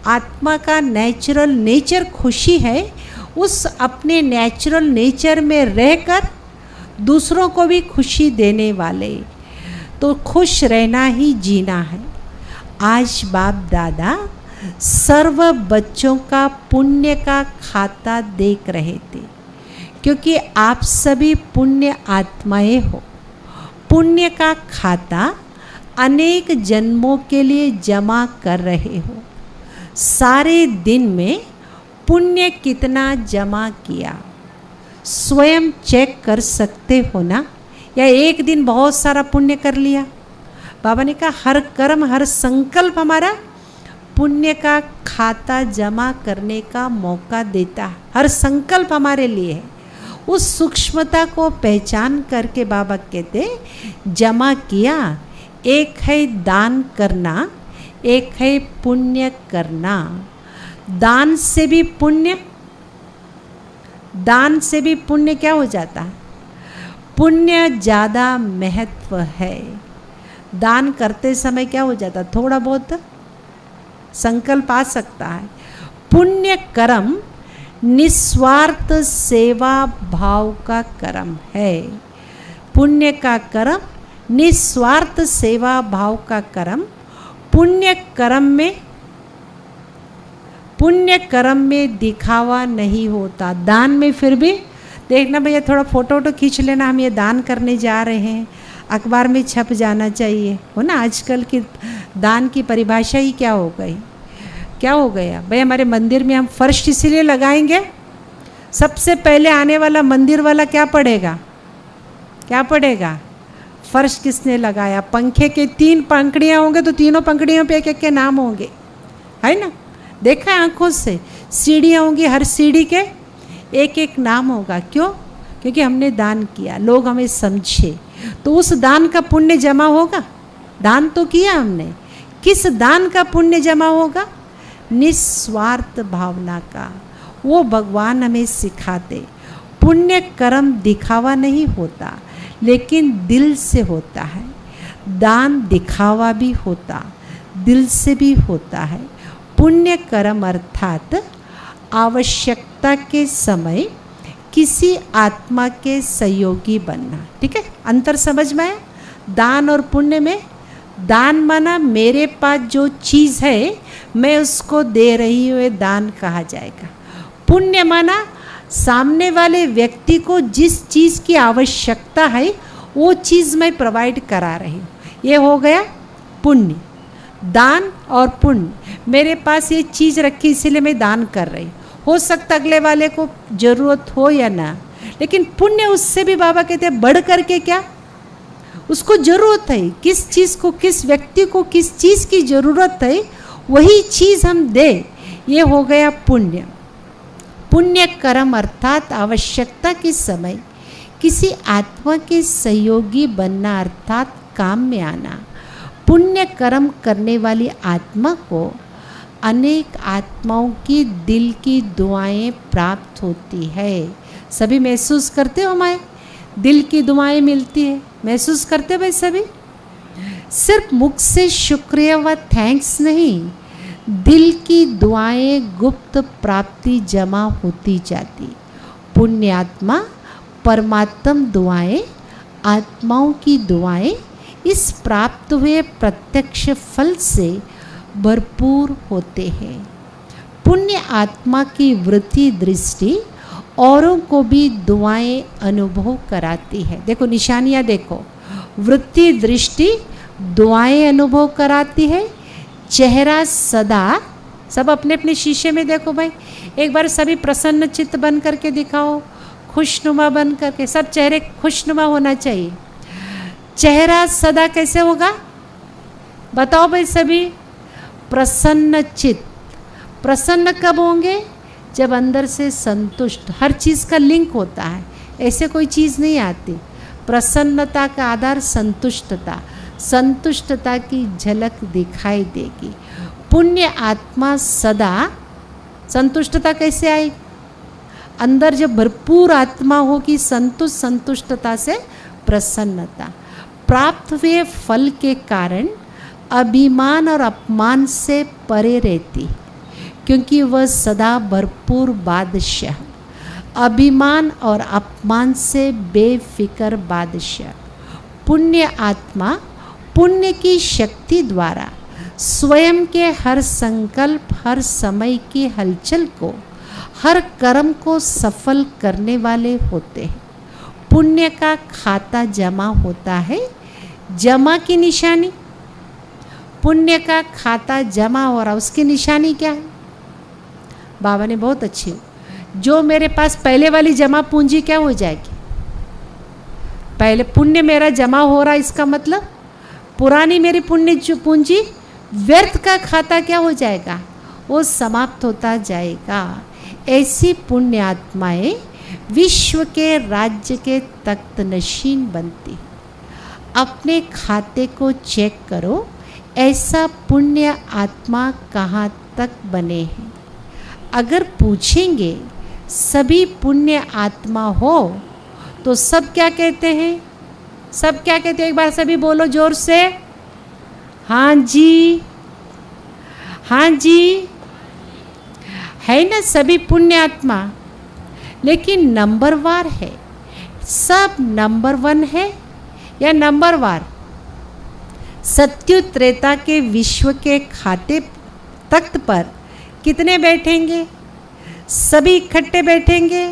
आत्मा का नेचुरल नेचर खुशी है। उस अपने नेचुरल नेचर में रहकर दूसरों को भी खुशी देने वाले। तो खुश रहना ही जीना है। आज बाप दादा सर्व बच्चों का पुण्य का खाता देख रहे थे, क्योंकि आप सभी पुण्य आत्माएं हो। पुण्य का खाता अनेक जन्मों के लिए जमा कर रहे हो। सारे दिन में पुण्य कितना जमा किया, स्वयं चेक कर सकते हो ना? या एक दिन बहुत सारा पुण्य कर लिया? बाबा ने कहा हर कर्म, हर संकल्प हमारा पुण्य का खाता जमा करने का मौका देता है। हर संकल्प हमारे लिए है। उस सूक्ष्मता को पहचान करके बाबा कहते जमा किया। एक है दान करना, एक है पुण्य करना। दान से भी पुण्य, दान से भी पुण्य क्या हो जाता है? पुण्य ज़्यादा महत्व है। दान करते समय क्या हो जाता? थोड़ा बहुत संकल्प आ सकता है। पुण्य कर्म निस्वार्थ सेवा भाव का कर्म है। पुण्य का कर्म निस्वार्थ सेवा भाव का कर्म। पुण्य कर्म में दिखावा नहीं होता। दान में फिर भी देखना भैया, थोड़ा फोटो खींच लेना, हम ये दान करने जा रहे हैं, अखबार में छप जाना चाहिए, हो ना। आजकल की दान की परिभाषा ही क्या हो गई, क्या हो गया भाई। हमारे मंदिर में हम फर्श इसीलिए लगाएंगे, सबसे पहले आने वाला मंदिर वाला क्या पड़ेगा? क्या पड़ेगा? फर्श किसने लगाया? पंखे के 3 पंखड़ियाँ होंगे तो तीनों पंखड़ियों पे एक एक के नाम होंगे, है ना। देखा है आंखों से। सीढ़ियाँ होंगी, हर सीढ़ी के एक एक नाम होगा। क्यों? क्योंकि हमने दान किया, लोग हमें समझे, तो उस दान का पुण्य जमा होगा। दान तो किया हमने, किस दान का पुण्य जमा होगा? निस्वार्थ भावना का। वो भगवान हमें सिखाते। पुण्य कर्म दिखावा नहीं होता, लेकिन दिल से होता है। दान दिखावा भी होता, दिल से भी होता है। पुण्य कर्म अर्थात आवश्यकता के समय किसी आत्मा के सहयोगी बनना। ठीक है, अंतर समझ में आया? दान और पुण्य में दान माना मेरे पास जो चीज़ है मैं उसको दे रही हूँ, दान कहा जाएगा। पुण्य माना सामने वाले व्यक्ति को जिस चीज़ की आवश्यकता है वो चीज़ मैं प्रोवाइड करा रही हूँ, ये हो गया पुण्य। दान और पुण्य, मेरे पास ये चीज़ रखी इसीलिए मैं दान कर रही। हो सकता अगले वाले को जरूरत हो या ना, लेकिन पुण्य उससे भी बाबा कहते हैं बढ़ करके क्या, उसको जरूरत है, किस चीज़ को, किस व्यक्ति को किस चीज़ की जरूरत है वही चीज़ हम दे, ये हो गया पुण्य। पुण्य कर्म अर्थात आवश्यकता के समय किसी आत्मा के सहयोगी बनना अर्थात काम में आना। पुण्य कर्म करने वाली आत्मा को अनेक आत्माओं की दिल की दुआएं प्राप्त होती है। सभी महसूस करते हो माए, दिल की दुआएं मिलती है, महसूस करते हो भाई सभी? सिर्फ मुख से शुक्रिया व थैंक्स नहीं, दिल की दुआएं गुप्त प्राप्ति जमा होती जाती। पुण्य आत्मा परमात्म दुआएं, आत्माओं की दुआएं इस प्राप्त हुए प्रत्यक्ष फल से भरपूर होते हैं। पुण्य आत्मा की वृत्ति दृष्टि औरों को भी दुआएं अनुभव कराती है। देखो निशानियाँ देखो, वृत्ति दृष्टि दुआएं अनुभव कराती है। चेहरा सदा, सब अपने अपने शीशे में देखो भाई, एक बार सभी प्रसन्न चित्त बन करके दिखाओ, खुशनुमा बन करके, सब चेहरे खुशनुमा होना चाहिए। चेहरा सदा कैसे होगा बताओ भाई सभी? प्रसन्न चित्त। प्रसन्न कब होंगे? जब अंदर से संतुष्ट, हर चीज़ का लिंक होता है, ऐसे कोई चीज़ नहीं आती। प्रसन्नता का आधार संतुष्टता, संतुष्टता की झलक दिखाई देगी। पुण्य आत्मा सदा, संतुष्टता कैसे आएगी? अंदर जब भरपूर आत्मा होगी संतुष्ट, संतुष्टता से प्रसन्नता। प्राप्त हुए फल के कारण अभिमान और अपमान से परे रहती, क्योंकि वह सदा भरपूर बादशाह, अभिमान और अपमान से बेफिक्र बादशाह। पुण्य आत्मा पुण्य की शक्ति द्वारा स्वयं के हर संकल्प, हर समय की हलचल को, हर कर्म को सफल करने वाले होते हैं। पुण्य का खाता जमा होता है। जमा की निशानी, पुण्य का खाता जमा हो रहा, उसकी निशानी क्या है? बाबा ने बहुत अच्छी, जो मेरे पास पहले वाली जमा पूंजी क्या हो जाएगी? पहले पुण्य मेरा जमा हो रहा, इसका मतलब पुरानी मेरी पुण्य पूंजी, व्यर्थ का खाता क्या हो जाएगा? वो समाप्त होता जाएगा। ऐसी पुण्य आत्माएं विश्व के राज्य के तख्त नशीन बनती। अपने खाते को चेक करो, ऐसा पुण्य आत्मा कहाँ तक बने हैं। अगर पूछेंगे सभी पुण्य आत्मा हो तो सब क्या कहते हैं? सब क्या कहते हैं? एक बार सभी बोलो जोर से, हाँ जी, हाँ जी, है ना सभी पुण्य आत्मा। लेकिन नंबरवार है, सब नंबर 1 है या नंबरवार? सत्य त्रेता के विश्व के खाते तख्त पर कितने बैठेंगे? सभी इकट्ठे बैठेंगे,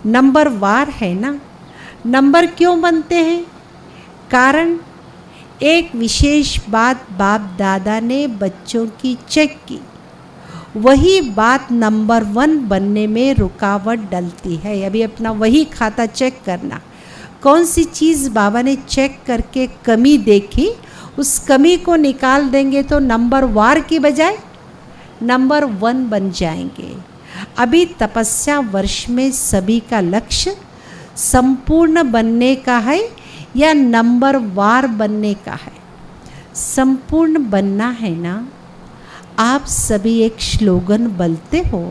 नंबरवार है ना। नंबर क्यों बनते हैं? कारण एक विशेष बात बाप दादा ने बच्चों की चेक की, वही बात नंबर 1 बनने में रुकावट डलती है। अभी अपना वही खाता चेक करना, कौन सी चीज़ बाबा ने चेक करके कमी देखी, उस कमी को निकाल देंगे तो नंबर वार की बजाय नंबर 1 बन जाएंगे। अभी तपस्या वर्ष में सभी का लक्ष्य संपूर्ण बनने का है या नंबर वार बनने का है? संपूर्ण बनना है ना। आप सभी एक स्लोगन बोलते हो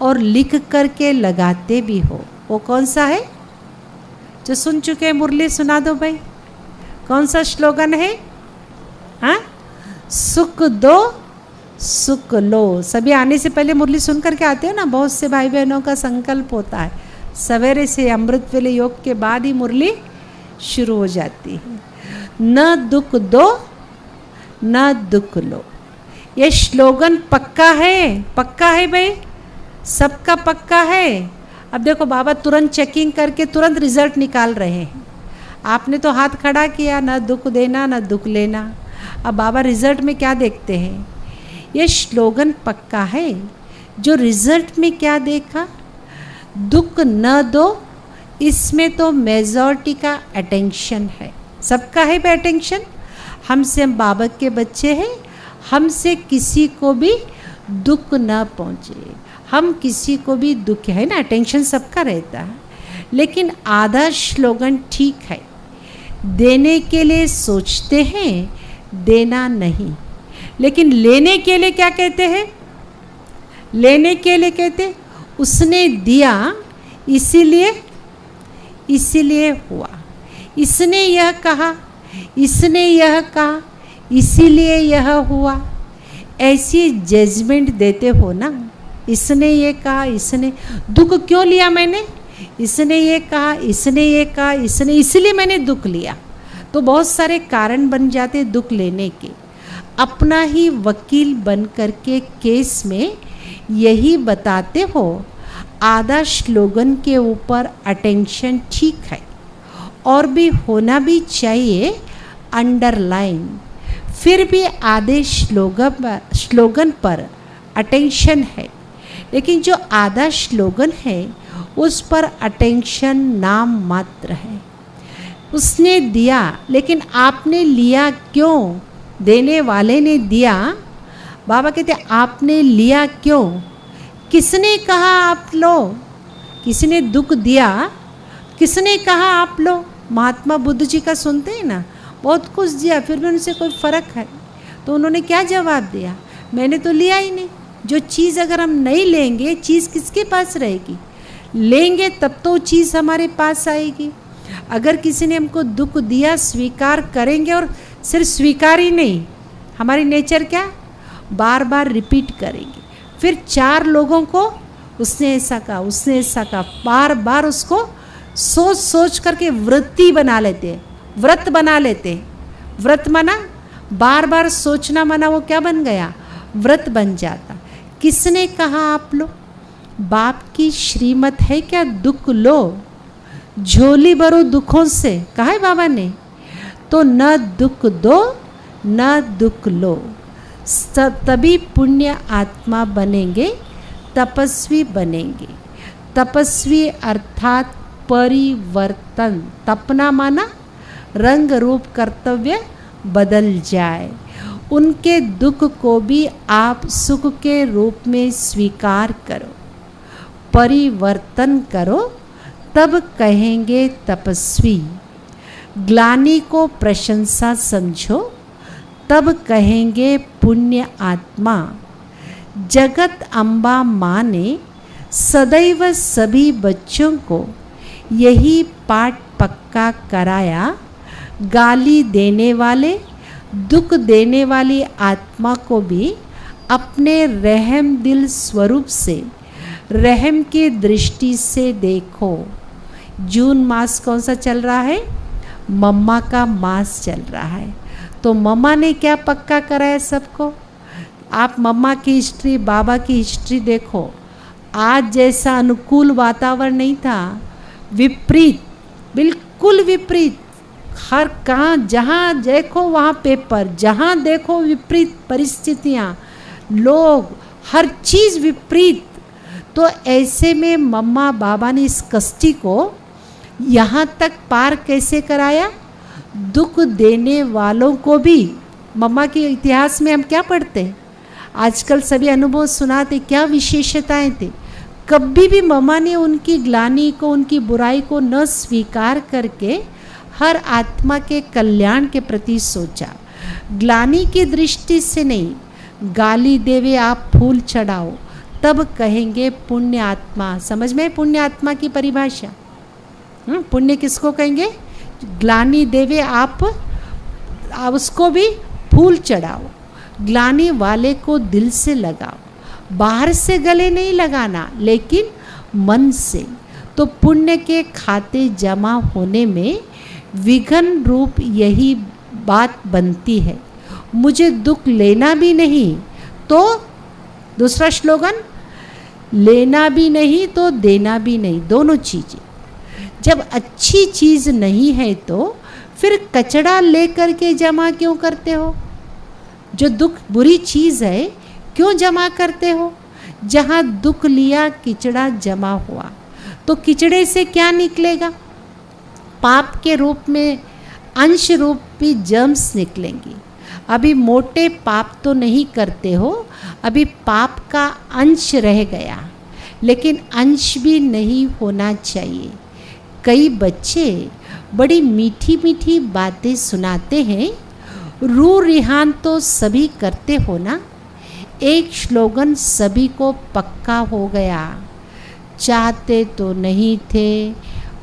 और लिख करके लगाते भी हो, वो कौन सा है? जो सुन चुके हैं मुरली सुना दो भाई, कौन सा स्लोगन है? हाँ, सुख दो सुख लो। सभी आने से पहले मुरली सुन करके आते हो ना। बहुत से भाई बहनों का संकल्प होता है सवेरे से अमृत वेले योग के बाद ही मुरली शुरू हो जाती है। न दुख दो न दुख लो, ये स्लोगन पक्का है, पक्का है भाई, सबका पक्का है। अब देखो बाबा तुरंत चेकिंग करके तुरंत रिजल्ट निकाल रहे हैं। आपने तो हाथ खड़ा किया, न दुख देना न दुख लेना। अब बाबा रिजल्ट में क्या देखते हैं? ये स्लोगन पक्का है, जो रिजल्ट में क्या देखा, दुख न दो, इसमें तो मेजॉरिटी का अटेंशन है, सबका है अटेंशन। हमसे हम बाबा के बच्चे हैं, हमसे किसी को भी दुख न पहुँचे, हम किसी को भी दुख, है ना, अटेंशन सबका रहता है। लेकिन आधा स्लोगन ठीक है, देने के लिए सोचते हैं, देना नहीं। लेकिन लेने के लिए क्या कहते हैं? लेने के लिए कहते उसने दिया इसीलिए हुआ, इसने यह कहा, इसने यह कहा, इसीलिए यह हुआ। ऐसी जजमेंट देते हो ना, इसने ये कहा, इसने दुख क्यों लिया मैंने, इसने ये कहा, इसने ये कहा, इसने, इसलिए मैंने दुख लिया। तो बहुत सारे कारण बन जाते दुख लेने के। अपना ही वकील बन करके केस में यही बताते हो, आधा स्लोगन के ऊपर अटेंशन ठीक है और भी होना भी चाहिए अंडरलाइन, फिर भी आधे स्लोगन पर अटेंशन है। लेकिन जो आधा स्लोगन है उस पर अटेंशन नाम मात्र है। उसने दिया, लेकिन आपने लिया क्यों? देने वाले ने दिया, बाबा कहते आपने लिया क्यों? किसने कहा आप लो? किसी ने दुख दिया, किसने कहा आप लो? महात्मा बुद्ध जी का सुनते हैं ना, बहुत कुछ दिया फिर भी उनसे कोई फ़र्क है। तो उन्होंने क्या जवाब दिया? मैंने तो लिया ही नहीं। जो चीज़ अगर हम नहीं लेंगे, चीज़ किसके पास रहेगी? लेंगे तब तो चीज़ हमारे पास आएगी। अगर किसी ने हमको दुख दिया, स्वीकार करेंगे, और सिर्फ स्वीकार ही नहीं, हमारी नेचर क्या, बार बार रिपीट करेंगे। फिर 4 लोगों को उसने ऐसा कहा, उसने ऐसा कहा, बार बार उसको सोच सोच करके वृत्ति बना लेते हैं, व्रत बना लेते हैं। व्रत माना बार बार सोचना, माना वो क्या बन गया? व्रत बन जाता। किसने कहा आप लो? बाप की श्रीमत है क्या दुख लो, झोली भरो दुखों से, कहा है बाबा ने। तो न दुख दो न दुख लो, तभी पुण्य आत्मा बनेंगे, तपस्वी बनेंगे। तपस्वी अर्थात परिवर्तन, तपना माना रंग रूप कर्तव्य बदल जाए। उनके दुख को भी आप सुख के रूप में स्वीकार करो, परिवर्तन करो, तब कहेंगे तपस्वी। ग्लानि को प्रशंसा समझो, तब कहेंगे पुण्य आत्मा। जगत अम्बा माँ ने सदैव सभी बच्चों को यही पाठ पक्का कराया, गाली देने वाले, दुख देने वाली आत्मा को भी अपने रहम दिल स्वरूप से, रहम की दृष्टि से देखो। जून मास कौन सा चल रहा है? मम्मा का मास चल रहा है। तो मम्मा ने क्या पक्का कराया सबको? आप मम्मा की हिस्ट्री, बाबा की हिस्ट्री देखो। आज जैसा अनुकूल वातावरण नहीं था, विपरीत, बिल्कुल विपरीत। हर कहाँ जहाँ देखो वहाँ पेपर, जहाँ देखो विपरीत परिस्थितियाँ, लोग, हर चीज़ विपरीत। तो ऐसे में मम्मा बाबा ने इस कष्टी को यहाँ तक पार कैसे कराया? दुख देने वालों को भी। मम्मा के इतिहास में हम क्या पढ़ते हैं? आजकल सभी अनुभव सुनाते, क्या विशेषताएं थे। कभी भी मम्मा ने उनकी ग्लानि को, उनकी बुराई को न स्वीकार करके हर आत्मा के कल्याण के प्रति सोचा। ग्लानि की दृष्टि से नहीं, गाली देवे आप फूल चढ़ाओ, तब कहेंगे पुण्य आत्मा। समझ में पुण्य आत्मा की परिभाषा? पुण्य किसको कहेंगे? ग्लानि देवे आप उसको भी फूल चढ़ाओ, ग्लानि वाले को दिल से लगाओ। बाहर से गले नहीं लगाना, लेकिन मन से। तो पुण्य के खाते जमा होने में विघन रूप यही बात बनती है। मुझे दुख लेना भी नहीं तो दूसरा स्लोगन, लेना भी नहीं तो देना भी नहीं, दोनों चीज़ें। जब अच्छी चीज़ नहीं है तो फिर कचड़ा लेकर के जमा क्यों करते हो? जो दुख बुरी चीज़ है क्यों जमा करते हो? जहाँ दुख लिया किचड़ा जमा हुआ, तो किचड़े से क्या निकलेगा? पाप के रूप में अंश रूपी जर्म्स निकलेंगी। अभी मोटे पाप तो नहीं करते हो, अभी पाप का अंश रह गया, लेकिन अंश भी नहीं होना चाहिए। कई बच्चे बड़ी मीठी मीठी बातें सुनाते हैं, रू रिहान तो सभी करते हो ना। एक स्लोगन सभी को पक्का हो गया, चाहते तो नहीं थे,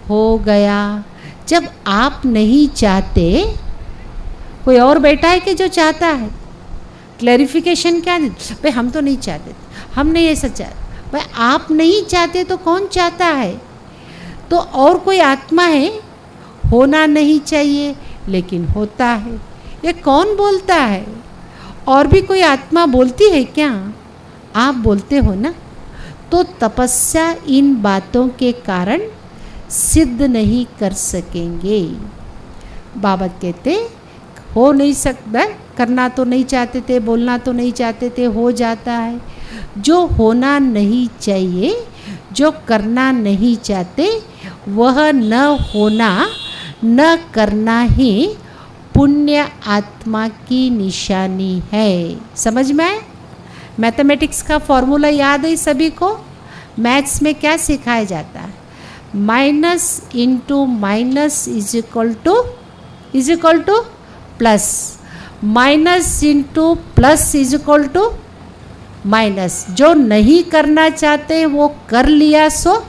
हो गया। जब आप नहीं चाहते, कोई और बैठा है कि जो चाहता है? क्लैरिफिकेशन क्या है? भाई हम तो नहीं चाहते, हम नहीं ऐसा चाहते। भाई आप नहीं चाहते तो कौन चाहता है? तो और कोई आत्मा है, होना नहीं चाहिए लेकिन होता है। ये कौन बोलता है? और भी कोई आत्मा बोलती है क्या? आप बोलते हो ना। तो तपस्या इन बातों के कारण सिद्ध नहीं कर सकेंगे। बाबा कहते हो नहीं सकता, करना तो नहीं चाहते थे, बोलना तो नहीं चाहते थे, हो जाता है। जो होना नहीं चाहिए, जो करना नहीं चाहते, वह न होना न करना ही पुण्य आत्मा की निशानी है। समझ में आए? मैथमेटिक्स का फॉर्मूला याद है सभी को? मैथ्स में क्या सिखाया जाता है? Minus into minus is equal to plus, minus into plus is equal to minus. जो नहीं करना चाहते वो कर लिया सो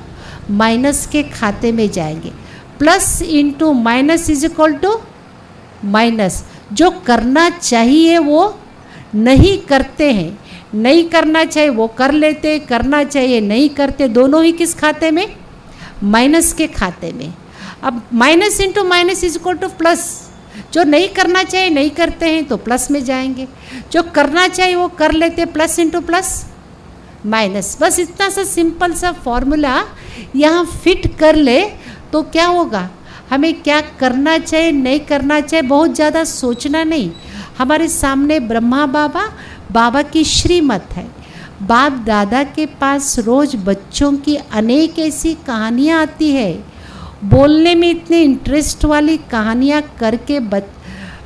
माइनस के खाते में जाएंगे। Plus into minus is equal to minus. जो करना चाहिए वो नहीं करते हैं, नहीं करना चाहिए वो कर लेते, करना चाहिए नहीं करते, दोनों ही किस खाते में? माइनस के खाते में। अब minus into minus is equal to plus. जो नहीं करना चाहिए नहीं करते हैं तो प्लस में जाएंगे, जो करना चाहिए वो कर लेते, प्लस इंटू प्लस माइनस। बस इतना सा सिंपल सा फॉर्मूला यहाँ फिट कर ले तो क्या होगा? हमें क्या करना चाहिए नहीं करना चाहिए बहुत ज़्यादा सोचना नहीं। हमारे सामने ब्रह्मा बाबा, बाबा की श्रीमत है। बाप दादा के पास रोज़ बच्चों की अनेक ऐसी कहानियाँ आती है। बोलने में इतने इंटरेस्ट वाली कहानियाँ करके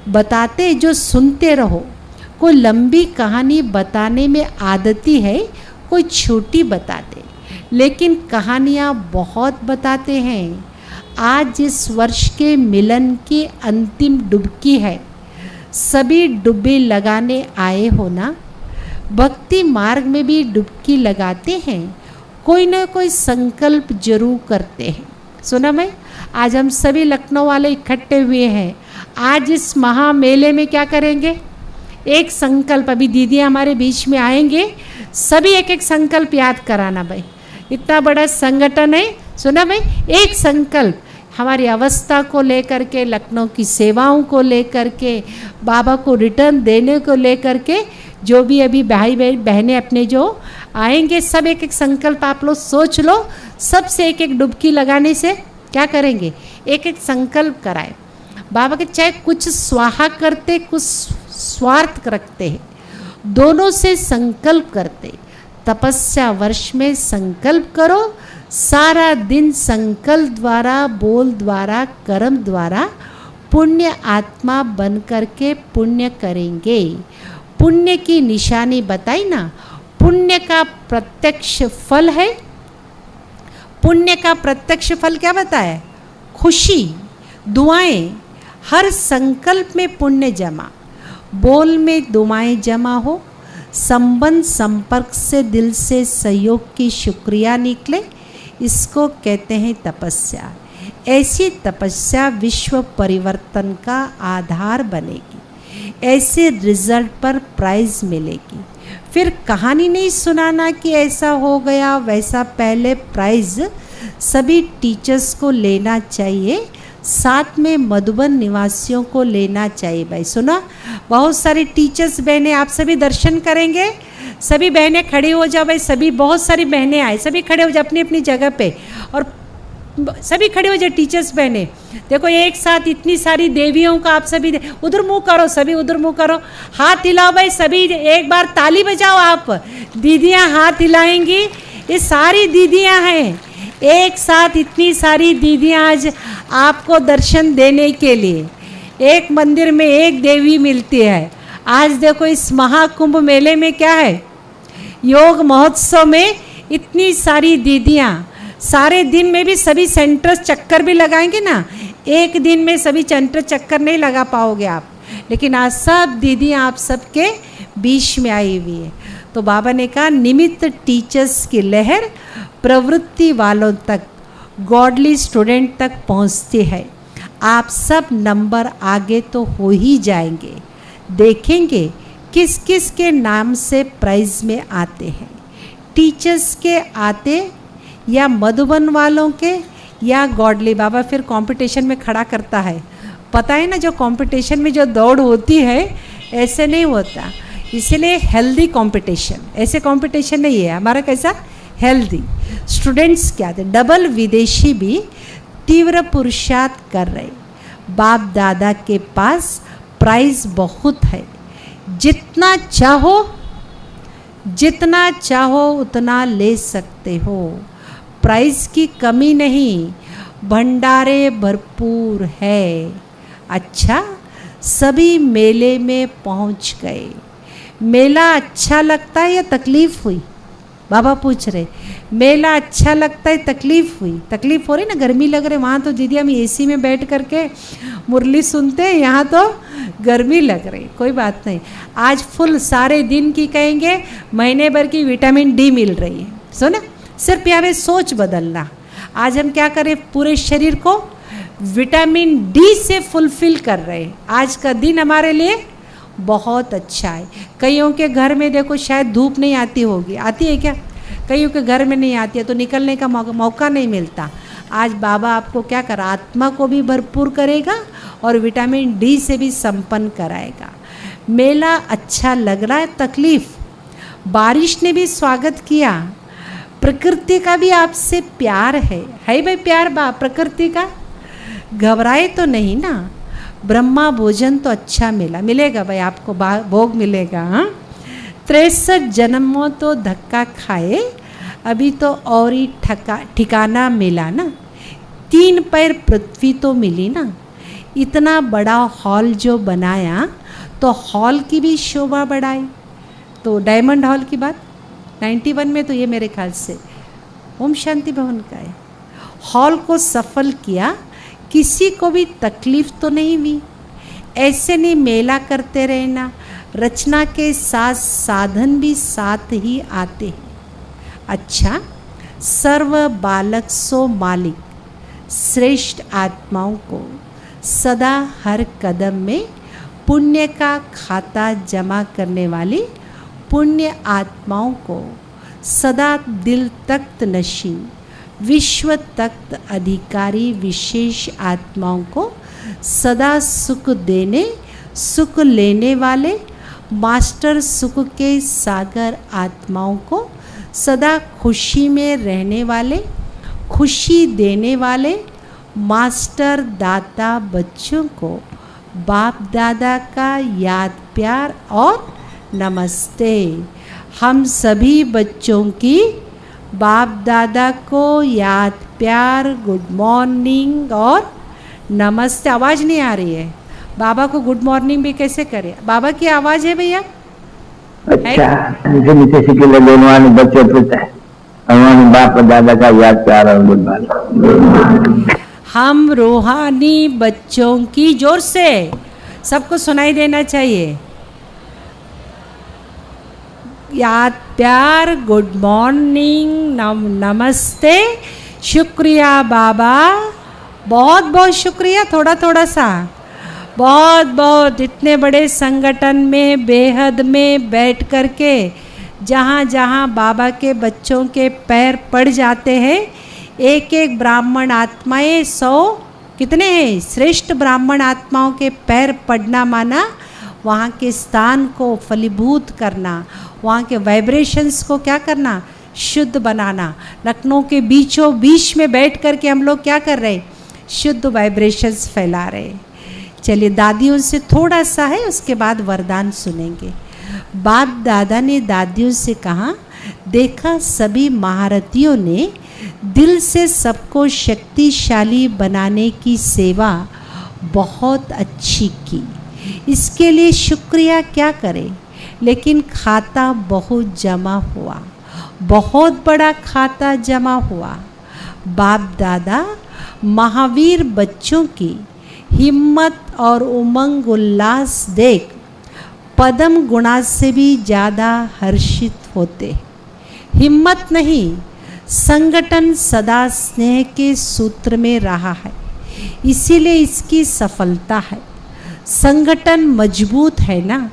बताते जो सुनते रहो। कोई लंबी कहानी बताने में आदती है, कोई छोटी बताते, लेकिन कहानियाँ बहुत बताते हैं। आज इस वर्ष के मिलन की अंतिम डुबकी है। सभी डुबकी लगाने आए हो ना। भक्ति मार्ग में भी डुबकी लगाते हैं, कोई ना कोई संकल्प जरूर करते हैं। सुना मैं? आज हम सभी लखनऊ वाले इकट्ठे हुए हैं। आज इस महामेले में क्या करेंगे? एक संकल्प। अभी दीदी हमारे बीच में आएंगे, सभी एक एक संकल्प याद कराना। भाई इतना बड़ा संगठन है, सुना भाई? एक संकल्प हमारी अवस्था को लेकर के, लखनऊ की सेवाओं को लेकर के, बाबा को रिटर्न देने को लेकर के, जो भी अभी भाई बहनें अपने जो आएंगे, सब एक एक संकल्प आप लोग सोच लो। सबसे एक एक डुबकी लगाने से क्या करेंगे? एक एक संकल्प कराए। बाबा के चाहे कुछ स्वाहा करते, कुछ स्वार्थ रखते हैं, दोनों से संकल्प करते। तपस्या वर्ष में संकल्प करो, सारा दिन संकल्प द्वारा, बोल द्वारा, कर्म द्वारा पुण्य आत्मा बन करके पुण्य करेंगे। पुण्य की निशानी बताई ना। पुण्य का प्रत्यक्ष फल है। पुण्य का प्रत्यक्ष फल क्या बताया? खुशी, दुआएं। हर संकल्प में पुण्य जमा, बोल में दुआएं जमा हो, संबंध संपर्क से दिल से सहयोग की शुक्रिया निकले, इसको कहते हैं तपस्या। ऐसी तपस्या विश्व परिवर्तन का आधार बनेगी। ऐसे रिजल्ट पर प्राइज मिलेगी। फिर कहानी नहीं सुनाना कि ऐसा हो गया वैसा। पहले प्राइज सभी टीचर्स को लेना चाहिए, साथ में मधुबन निवासियों को लेना चाहिए। भाई सुना, बहुत सारी टीचर्स बहनें, आप सभी दर्शन करेंगे। सभी बहनें खड़ी हो जाओ भाई। सभी बहुत सारी बहनें आए, सभी खड़े हो जाओ अपनी अपनी जगह पे। और सभी खड़े हो जाए टीचर्स बहने। देखो एक साथ इतनी सारी देवियों का आप सभी उधर मुंह करो, सभी उधर मुंह करो, हाथ हिलाओ भाई सभी, एक बार ताली बजाओ। आप दीदियां हाथ हिलाएंगी, ये सारी दीदियां हैं एक साथ, इतनी सारी दीदियां आज आपको दर्शन देने के लिए। एक मंदिर में एक देवी मिलती है। आज देखो इस महाकुंभ मेले में क्या है, योग महोत्सव में इतनी सारी दीदियां, सारे दिन में भी सभी सेंटर चक्कर भी लगाएंगे ना, एक दिन में सभी सेंटर चक्कर नहीं लगा पाओगे आप, लेकिन आज सब दीदियां आप सबके बीच में आई हुई है। तो बाबा ने कहा निमित्त टीचर्स की लहर प्रवृत्ति वालों तक, गॉडली स्टूडेंट तक पहुंचती है। आप सब नंबर आगे तो हो ही जाएंगे। देखेंगे किस किस के नाम से प्राइज में आते हैं, टीचर्स के आते या मधुबन वालों के या गॉडली। बाबा फिर कंपटीशन में खड़ा करता है। पता है ना जो कंपटीशन में जो दौड़ होती है ऐसे नहीं होता, इसलिए हेल्दी कंपटीशन, ऐसे कंपटीशन नहीं है हमारा। कैसा हेल्दी स्टूडेंट्स क्या थे, डबल विदेशी भी तीव्र पुरुषार्थ कर रहे। बाप दादा के पास प्राइज बहुत है, जितना चाहो उतना ले सकते हो। प्राइज की कमी नहीं, भंडारे भरपूर है। अच्छा सभी मेले में पहुंच गए। मेला अच्छा लगता है या तकलीफ हुई? बाबा पूछ रहे मेला अच्छा लगता है तकलीफ हुई? तकलीफ हो रही ना, गर्मी लग रही। वहाँ तो दीदी हम एसी में बैठ करके मुरली सुनते हैं, यहाँ तो गर्मी लग रही। कोई बात नहीं, आज फुल सारे दिन की कहेंगे महीने भर की विटामिन डी मिल रही है। सुना, सिर्फ यहाँ पे सोच बदलना। आज हम क्या करें, पूरे शरीर को विटामिन डी से फुलफिल कर रहे हैं। आज का दिन हमारे लिए बहुत अच्छा है। कईयों के घर में देखो शायद धूप नहीं आती होगी, आती है क्या? कईयों के घर में नहीं आती है तो निकलने का मौका नहीं मिलता। आज बाबा आपको क्या कर, आत्मा को भी भरपूर करेगा और विटामिन डी से भी संपन्न कराएगा। मेला अच्छा लग रहा है, तकलीफ बारिश ने भी स्वागत किया। प्रकृति का भी आपसे प्यार है भाई प्यार प्रकृति का। घबराए तो नहीं ना, ब्रह्मा भोजन तो अच्छा मिलेगा भाई आपको, भोग मिलेगा। हाँ 63 जन्मों तो धक्का खाए, अभी तो और ही ठिकाना मिला ना। 3 पैर पृथ्वी तो मिली ना। इतना बड़ा हॉल जो बनाया तो हॉल की भी शोभा बढ़ाई। तो डायमंड हॉल की बात 91 में तो ये मेरे ख्याल से ओम शांति भवन का है। हॉल को सफल किया, किसी को भी तकलीफ तो नहीं हुई। ऐसे नहीं मेला करते रहना, रचना के साथ साधन भी साथ ही आते हैं। अच्छा सर्व बालक सो मालिक, श्रेष्ठ आत्माओं को सदा हर कदम में पुण्य का खाता जमा करने वाली पुण्य आत्माओं को सदा दिल तख्त नशीं, विश्व तख्त अधिकारी विशेष आत्माओं को सदा सुख देने सुख लेने वाले मास्टर सुख के सागर आत्माओं को सदा खुशी में रहने वाले खुशी देने वाले मास्टर दाता बच्चों को बाप दादा का याद प्यार और नमस्ते। हम सभी बच्चों की बाप दादा को याद प्यार, गुड मॉर्निंग और नमस्ते। आवाज़ नहीं आ रही है, बाबा को गुड मॉर्निंग भी कैसे करें? बाबा की आवाज़ है भैया? अच्छा बच्चे पूछते हैं हमारे बाप दादा का याद प्यार और गुड मॉर्निंग। हम रूहानी बच्चों की, जोर से सबको सुनाई देना चाहिए, याद प्यार, गुड मॉर्निंग, नमस्ते, शुक्रिया बाबा, बहुत बहुत शुक्रिया। थोड़ा थोड़ा सा, बहुत बहुत इतने बड़े संगठन में बेहद में बैठ कर के जहाँ जहाँ बाबा के बच्चों के पैर पड़ जाते हैं, एक एक ब्राह्मण आत्माएं 100 कितने हैं श्रेष्ठ ब्राह्मण आत्माओं के पैर पड़ना माना वहाँ के स्थान को फलीभूत करना, वहाँ के वाइब्रेशंस को क्या करना, शुद्ध बनाना। लखनऊ के बीचों बीच में बैठ कर के हम लोग क्या कर रहे हैं, शुद्ध वाइब्रेशंस फैला रहे हैं। चलिए दादियों से थोड़ा सा है, उसके बाद वरदान सुनेंगे। बाप दादा ने दादियों से कहा, देखा सभी महारथियों ने दिल से सबको शक्तिशाली बनाने की सेवा बहुत अच्छी की, इसके लिए शुक्रिया क्या करें। लेकिन खाता बहुत जमा हुआ, बहुत बड़ा खाता जमा हुआ। बाप दादा महावीर बच्चों की हिम्मत और उमंग उल्लास देख पदम गुणा से भी ज़्यादा हर्षित होते। हिम्मत नहीं, संगठन सदा स्नेह के सूत्र में रहा है, इसीलिए इसकी सफलता है। संगठन मजबूत है ना,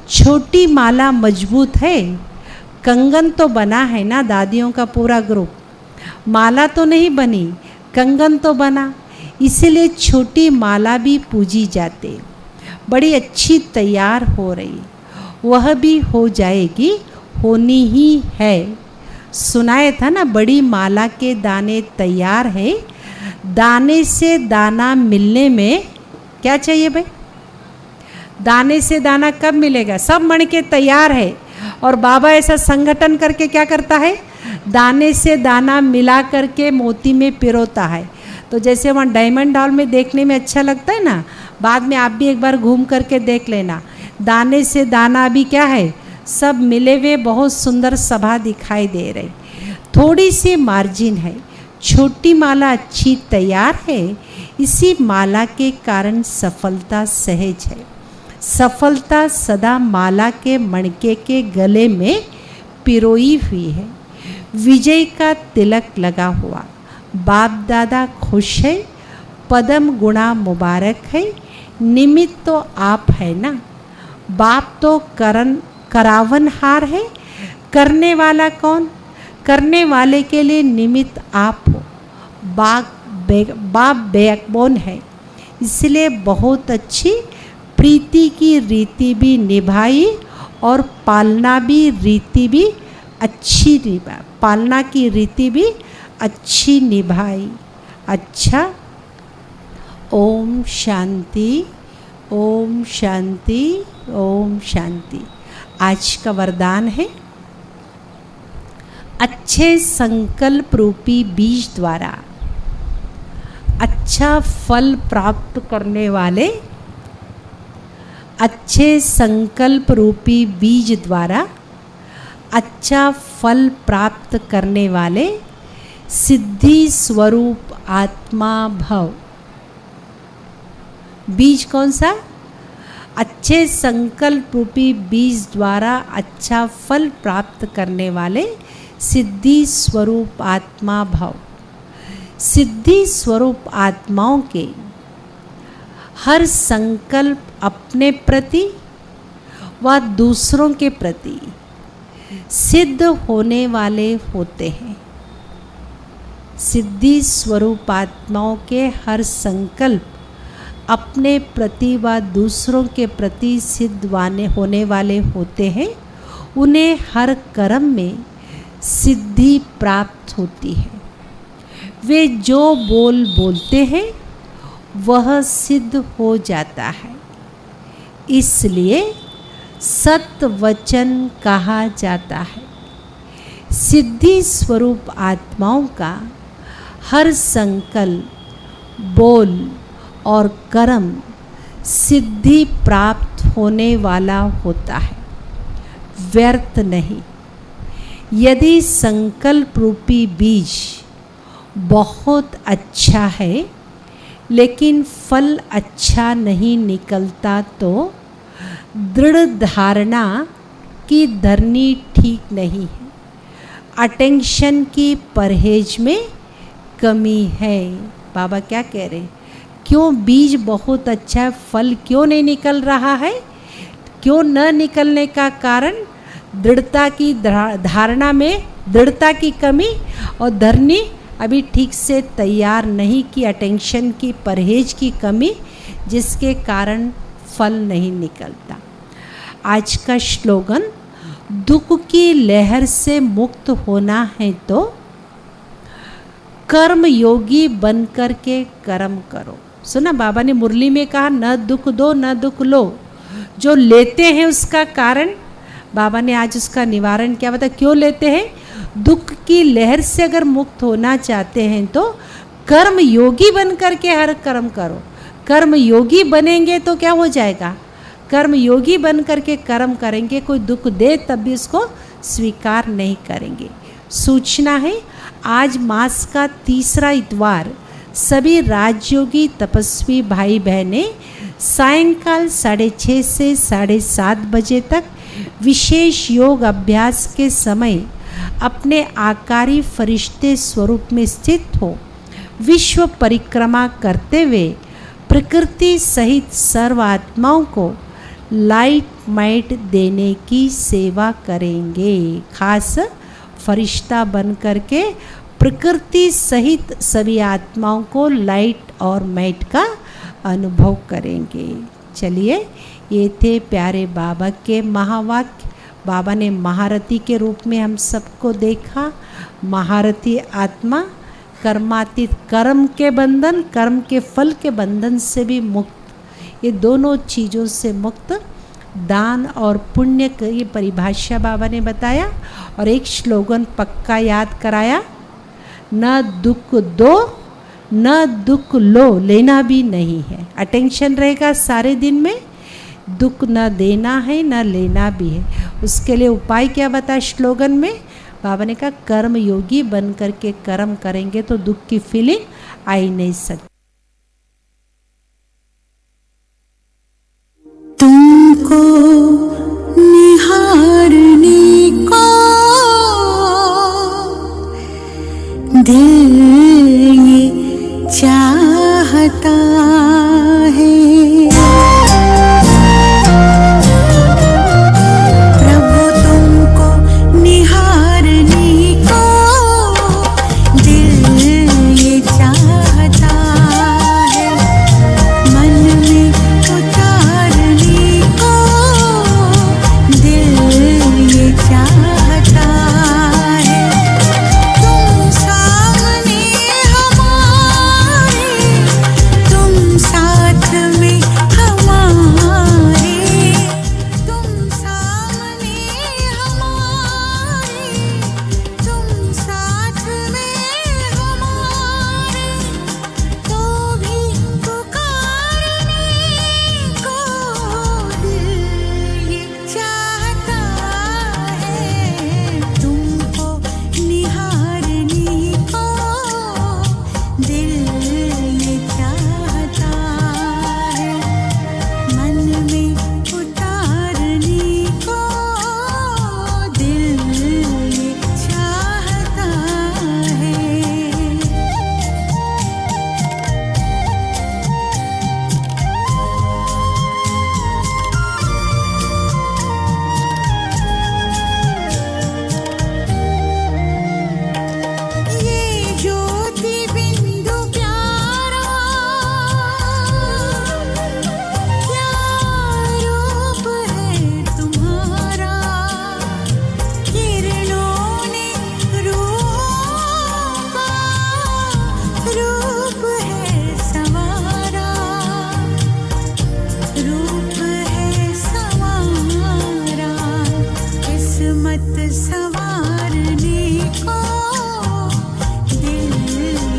छोटी माला मजबूत है, कंगन तो बना है ना दादियों का पूरा ग्रुप, माला तो नहीं बनी, कंगन तो बना, इसीलिए छोटी माला भी पूजी जाते। बड़ी अच्छी तैयार हो रही, वह भी हो जाएगी, होनी ही है। सुनाया था ना, बड़ी माला के दाने तैयार है। दाने से दाना मिलने में क्या चाहिए भाई, दाने से दाना कब मिलेगा, सब मण के तैयार है। और बाबा ऐसा संगठन करके क्या करता है, दाने से दाना मिला करके मोती में पिरोता है। तो जैसे वहाँ डायमंड हॉल में देखने में अच्छा लगता है ना, बाद में आप भी एक बार घूम करके देख लेना। दाने से दाना भी क्या है, सब मिले हुए बहुत सुंदर सभा दिखाई दे रही। थोड़ी सी मार्जिन है, छोटी माला अच्छी तैयार है, इसी माला के कारण सफलता सहज है। सफलता सदा माला के मणके के गले में पिरोई हुई है, विजय का तिलक लगा हुआ। बाप दादा खुश है, पदम गुणा मुबारक है, निमित्त तो आप है ना। बाप तो करावनहार है, करने वाला कौन, करने वाले के लिए निमित्त आप हो। बाप बैकबोन है, इसलिए बहुत अच्छी प्रीति की रीति भी निभाई और पालना भी रीति भी अच्छी निभाई, पालना की रीति भी अच्छी निभाई। अच्छा, ओम शांति, ओम शांति, ओम शांति। आज का वरदान है, अच्छे संकल्प रूपी बीज द्वारा अच्छा फल प्राप्त करने वाले, अच्छे संकल्प रूपी बीज द्वारा अच्छा फल प्राप्त करने वाले सिद्धि स्वरूप आत्मा भव। बीज कौन सा, अच्छे संकल्प रूपी बीज द्वारा अच्छा फल प्राप्त करने वाले सिद्धि स्वरूप आत्मा भव। सिद्धि स्वरूप आत्माओं के हर संकल्प अपने प्रति व दूसरों के प्रति सिद्ध होने वाले होते हैं। सिद्धि स्वरूप आत्माओं के हर संकल्प अपने प्रति व दूसरों के प्रति सिद्ध होने वाले होते हैं। उन्हें हर कर्म में सिद्धि प्राप्त होती है। वे जो बोलते हैं वह सिद्ध हो जाता है, इसलिए सत्य वचन कहा जाता है। सिद्धि स्वरूप आत्माओं का हर संकल्प, बोल और कर्म सिद्धि प्राप्त होने वाला होता है, व्यर्थ नहीं। यदि संकल्प रूपी बीज बहुत अच्छा है लेकिन फल अच्छा नहीं निकलता तो दृढ़ धारणा की धरनी ठीक नहीं है। अटेंशन की परहेज में कमी है। बाबा क्या कह रहे, क्यों बीज बहुत अच्छा है, फल क्यों नहीं निकल रहा है? क्यों न निकलने का कारण दृढ़ता की धारणा में दृढ़ता की कमी और धरनी अभी ठीक से तैयार नहीं की, अटेंशन की परहेज की कमी, जिसके कारण फल नहीं निकलता। आज का स्लोगन, दुख की लहर से मुक्त होना है तो कर्म योगी बन कर के कर्म करो। सुना बाबा ने मुरली में कहा, न दुख दो न दुख लो। जो लेते हैं उसका कारण बाबा ने आज उसका निवारण क्या बता, क्यों लेते हैं? दुख की लहर से अगर मुक्त होना चाहते हैं तो कर्म योगी बन कर के हर कर्म करो। कर्म योगी बनेंगे तो क्या हो जाएगा? कर्म योगी बन करके कर्म करेंगे, कोई दुख दे तब भी उसको स्वीकार नहीं करेंगे। सूचना है, आज मास का तीसरा इतवार सभी राजयोगी तपस्वी भाई बहनें सायंकाल 6:30 से 7:30 बजे तक विशेष योग अभ्यास के समय अपने आकारी फरिश्ते स्वरूप में स्थित हो विश्व परिक्रमा करते हुए प्रकृति सहित सर्व आत्माओं को लाइट माइट देने की सेवा करेंगे। खास फरिश्ता बन करके प्रकृति सहित सभी आत्माओं को लाइट और माइट का अनुभव करेंगे। चलिए, ये थे प्यारे बाबा के महावाक्य। बाबा ने महारथी के रूप में हम सबको देखा। महारथी आत्मा कर्मातीत, कर्म के बंधन, कर्म के फल के बंधन से भी मुक्त, ये दोनों चीज़ों से मुक्त। दान और पुण्य की परिभाषा बाबा ने बताया और एक स्लोगन पक्का याद कराया, न दुख दो न दुख लो, लेना भी नहीं है। अटेंशन रहेगा सारे दिन में, दुख न देना है न लेना भी है। उसके लिए उपाय क्या बताया स्लोगन में? बाबा ने कहा कर्म योगी बन करके कर्म करेंगे तो दुख की फीलिंग आ ही नहीं सकती। तुमको निहारने को दिल ये चाहता है, प्रभु तुमको निहारने को दिल ये चाहता है, मन में उतारने को दिल ये चाहता है। तुम सामने हमारे, तुम साथ में हमारे, तुम सामने हमारे, तुम साथ में हमारे, तो भी पुकारने को दिल ये चाहता है, तुमको निहारने को दिल ये चाहता है, मन में उतारने को दिल ये चाहता है। ये ज्योति बिंदु प्यारा, क्या रूप है तुम्हारा, किरणों ने रूहों का रूप है संवारा, रूप है संवारा, किस्मत संवारने को दिल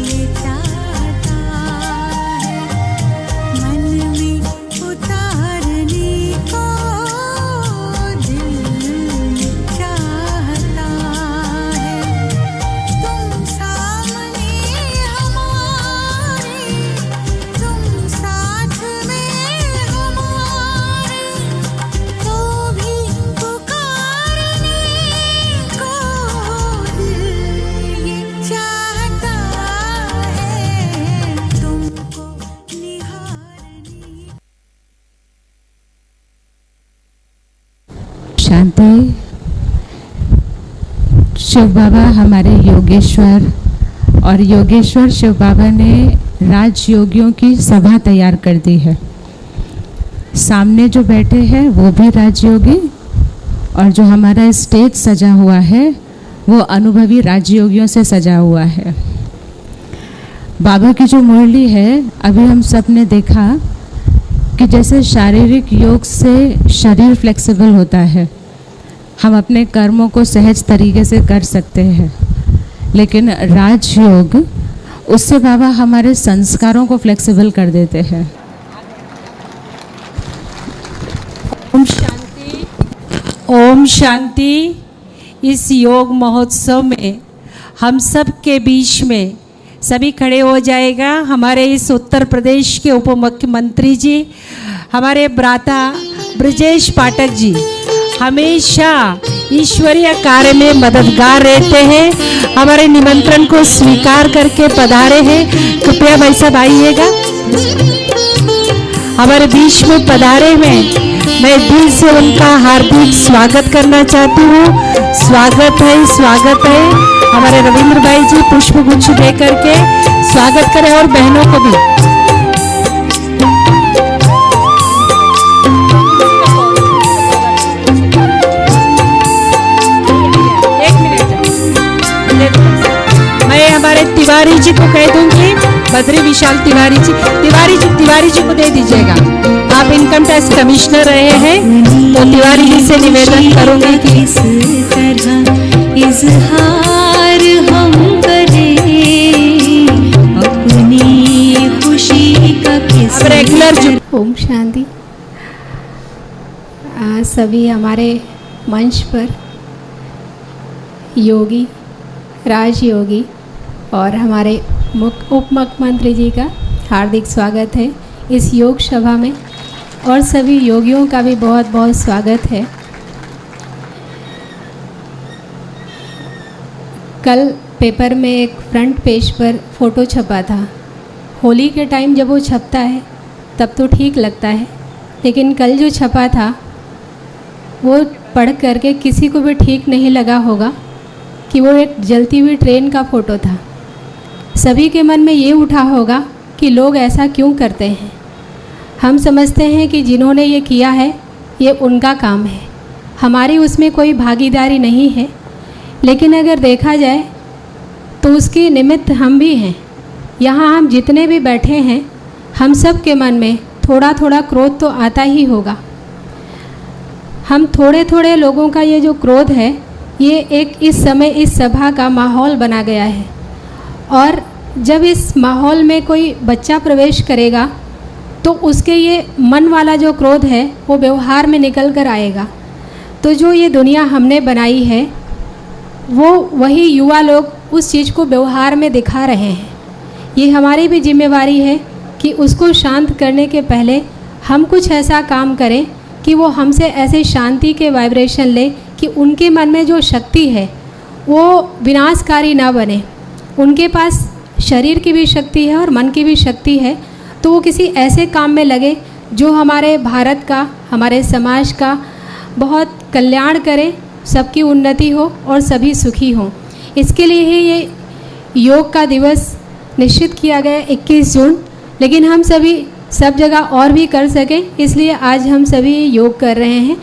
ये चाहता है, मन में उतारने को दिल ये चाहता है। तुम सामने हमारे, तुम साथ में हमारे, तो भी पुकारने को दिल ये चाहता है, तुमको निहारने। शांति। शिव बाबा हमारे योगेश्वर, और योगेश्वर शिव बाबा ने राजयोगियों की सभा तैयार कर दी है। सामने जो बैठे हैं वो भी राजयोगी और जो हमारा स्टेज सजा हुआ है वो अनुभवी राजयोगियों से सजा हुआ है। बाबा की जो मुरली है, अभी हम सब ने देखा कि जैसे शारीरिक योग से शरीर फ्लेक्सिबल होता है, हम अपने कर्मों को सहज तरीके से कर सकते हैं, लेकिन राजयोग उससे बाबा हमारे संस्कारों को फ्लेक्सिबल कर देते हैं। ओम शांति, ओम शांति। इस योग महोत्सव में हम सब के बीच में सभी खड़े हो जाएगा। हमारे इस उत्तर प्रदेश के उप मुख्यमंत्री जी, हमारे भ्राता ब्रजेश पाठक जी हमेशा ईश्वरीय कार्य में मददगार रहते हैं। हमारे निमंत्रण को स्वीकार करके पधारे हैं। कृपया भाई साहब आइएगा, हमारे बीच में पधारे हैं। मैं दिल से उनका हार्दिक स्वागत करना चाहती हूँ। स्वागत है, स्वागत है। हमारे रविंद्र भाई जी पुष्प गुच्छ दे करके स्वागत करें, और बहनों को भी। एक मिनट, मैं हमारे तिवारी जी को कह दूंगी, बद्री विशाल तिवारी जी को दे दीजिएगा। आप इनकम टैक्स कमिश्नर रहे हैं, तो तिवारी जी से निवेदन करूंगी कि इस तरह इजहार हम करें अपनी खुशी का किस रेगुलर ओम शांति। सभी हमारे मंच पर योगी, राजयोगी और हमारे उप मुख्यमंत्री जी का हार्दिक स्वागत है इस योग सभा में, और सभी योगियों का भी बहुत बहुत स्वागत है। कल पेपर में एक फ्रंट पेज पर फ़ोटो छपा था। होली के टाइम जब वो छपता है तब तो ठीक लगता है, लेकिन कल जो छपा था वो पढ़ करके किसी को भी ठीक नहीं लगा होगा कि वो एक जलती हुई ट्रेन का फ़ोटो था। सभी के मन में ये उठा होगा कि लोग ऐसा क्यों करते हैं। हम समझते हैं कि जिन्होंने ये किया है ये उनका काम है, हमारी उसमें कोई भागीदारी नहीं है। लेकिन अगर देखा जाए तो उसके निमित्त हम भी हैं। यहाँ हम जितने भी बैठे हैं, हम सब के मन में थोड़ा थोड़ा क्रोध तो आता ही होगा। हम थोड़े थोड़े लोगों का ये जो क्रोध है, ये एक इस समय इस सभा का माहौल बना गया है। और जब इस माहौल में कोई बच्चा प्रवेश करेगा तो उसके ये मन वाला जो क्रोध है वो व्यवहार में निकल कर आएगा। तो जो ये दुनिया हमने बनाई है वो वही युवा लोग उस चीज़ को व्यवहार में दिखा रहे हैं। ये हमारी भी जिम्मेवारी है कि उसको शांत करने के पहले हम कुछ ऐसा काम करें कि वो हमसे ऐसे शांति के वाइब्रेशन ले कि उनके मन में जो शक्ति है वो विनाशकारी ना बने। उनके पास शरीर की भी शक्ति है और मन की भी शक्ति है, तो वो किसी ऐसे काम में लगे जो हमारे भारत का, हमारे समाज का बहुत कल्याण करे, सबकी उन्नति हो और सभी सुखी हों। इसके लिए ही ये योग का दिवस निश्चित किया गया 21 जून। लेकिन हम सभी सब जगह और भी कर सकें, इसलिए आज हम सभी योग कर रहे हैं।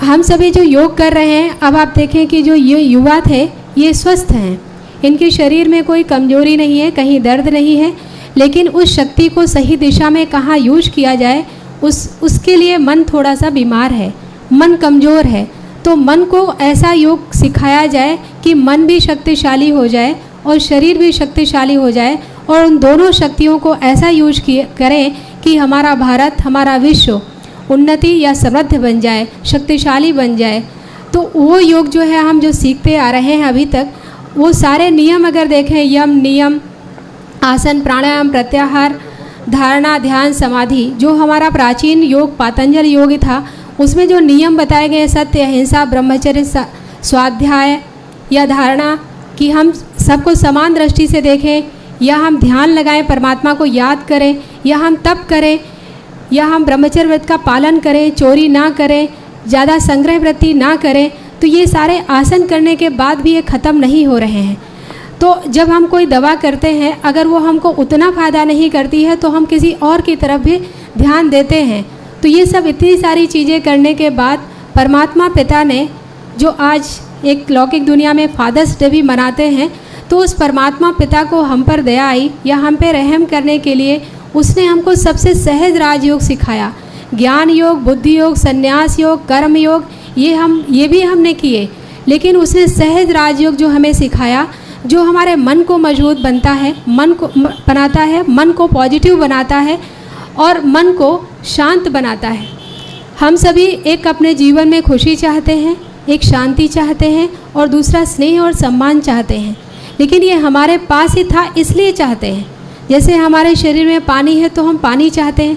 हम सभी जो योग कर रहे हैं, अब आप देखें कि जो ये युवा थे ये स्वस्थ हैं, इनके शरीर में कोई कमजोरी नहीं है, कहीं दर्द नहीं है। लेकिन उस शक्ति को सही दिशा में कहाँ यूज किया जाए, उसके लिए मन थोड़ा सा बीमार है, मन कमज़ोर है। तो मन को ऐसा योग सिखाया जाए कि मन भी शक्तिशाली हो जाए और शरीर भी शक्तिशाली हो जाए, और उन दोनों शक्तियों को ऐसा यूज करें कि हमारा भारत, हमारा विश्व उन्नति या समृद्ध बन जाए, शक्तिशाली बन जाए। तो वो योग जो है हम जो सीखते आ रहे हैं अभी तक, वो सारे नियम अगर देखें, यम, नियम, आसन, प्राणायाम, प्रत्याहार, धारणा, ध्यान, समाधि, जो हमारा प्राचीन योग पातंजल योग था, उसमें जो नियम बताए गए, सत्य, अहिंसा, ब्रह्मचर्य, स्वाध्याय या धारणा, कि हम सबको समान दृष्टि से देखें, या हम ध्यान लगाएं, परमात्मा को याद करें, या हम तप करें, या हम ब्रह्मचर्य व्रत का पालन करें, चोरी ना करें, ज़्यादा संग्रह वृत्ति ना करें। तो ये सारे आसन करने के बाद भी ये ख़त्म नहीं हो रहे हैं। तो जब हम कोई दवा करते हैं, अगर वो हमको उतना फ़ायदा नहीं करती है तो हम किसी और की तरफ भी ध्यान देते हैं। तो ये सब इतनी सारी चीज़ें करने के बाद परमात्मा पिता ने जो आज एक लौकिक दुनिया में फादर्स डे भी मनाते हैं, तो उस परमात्मा पिता को हम पर दया आई या हम पे रहम करने के लिए उसने हमको सबसे सहज राजयोग सिखाया। ज्ञान योग, बुद्धि योग, संन्यास योग, कर्म योग, ये भी हमने किए, लेकिन उसने सहज राजयोग जो हमें सिखाया, जो हमारे मन को मजबूत बनता है, मन को बनाता है, मन को पॉजिटिव बनाता है और मन को शांत बनाता है। हम सभी एक अपने जीवन में खुशी चाहते हैं, एक शांति चाहते हैं और दूसरा स्नेह और सम्मान चाहते हैं, लेकिन ये हमारे पास ही था इसलिए चाहते हैं। जैसे हमारे शरीर में पानी है तो हम पानी चाहते हैं,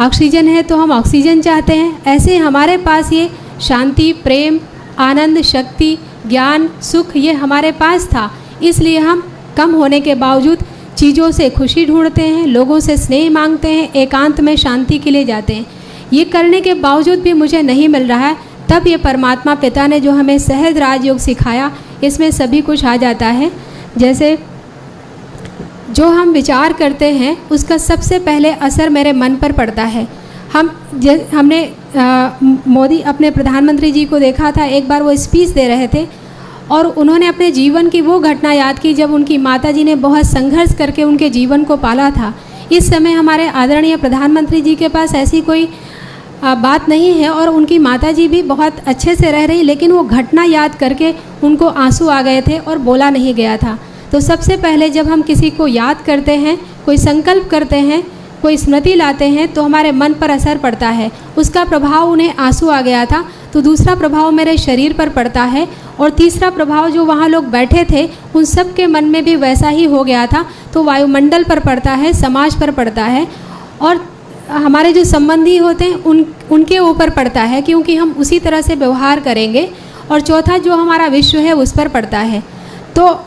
ऑक्सीजन है तो हम ऑक्सीजन चाहते हैं, ऐसे हमारे पास ये शांति, प्रेम, आनंद, शक्ति, ज्ञान, सुख ये हमारे पास था, इसलिए हम कम होने के बावजूद चीज़ों से खुशी ढूंढते हैं, लोगों से स्नेह मांगते हैं, एकांत में शांति के लिए जाते हैं। ये करने के बावजूद भी मुझे नहीं मिल रहा है, तब ये परमात्मा पिता ने जो हमें सहज राजयोग सिखाया, इसमें सभी कुछ आ जाता है। जैसे जो हम विचार करते हैं उसका सबसे पहले असर मेरे मन पर पड़ता है। हमने मोदी अपने प्रधानमंत्री जी को देखा था, एक बार वो स्पीच दे रहे थे और उन्होंने अपने जीवन की वो घटना याद की जब उनकी माताजी ने बहुत संघर्ष करके उनके जीवन को पाला था। इस समय हमारे आदरणीय प्रधानमंत्री जी के पास ऐसी कोई बात नहीं है और उनकी माताजी भी बहुत अच्छे से रह रही, लेकिन वो घटना याद करके उनको आंसू आ गए थे और बोला नहीं गया था। तो सबसे पहले जब हम किसी को याद करते हैं, कोई संकल्प करते हैं, कोई स्मृति लाते हैं, तो हमारे मन पर असर पड़ता है। उसका प्रभाव, उन्हें आंसू आ गया था, तो दूसरा प्रभाव मेरे शरीर पर पड़ता है और तीसरा प्रभाव जो वहाँ लोग बैठे थे उन सब के मन में भी वैसा ही हो गया था, तो वायुमंडल पर पड़ता है, समाज पर पड़ता है और हमारे जो संबंधी होते हैं उनके ऊपर पड़ता है, क्योंकि हम उसी तरह से व्यवहार करेंगे। और चौथा जो हमारा विश्व है उस पर पड़ता है। तो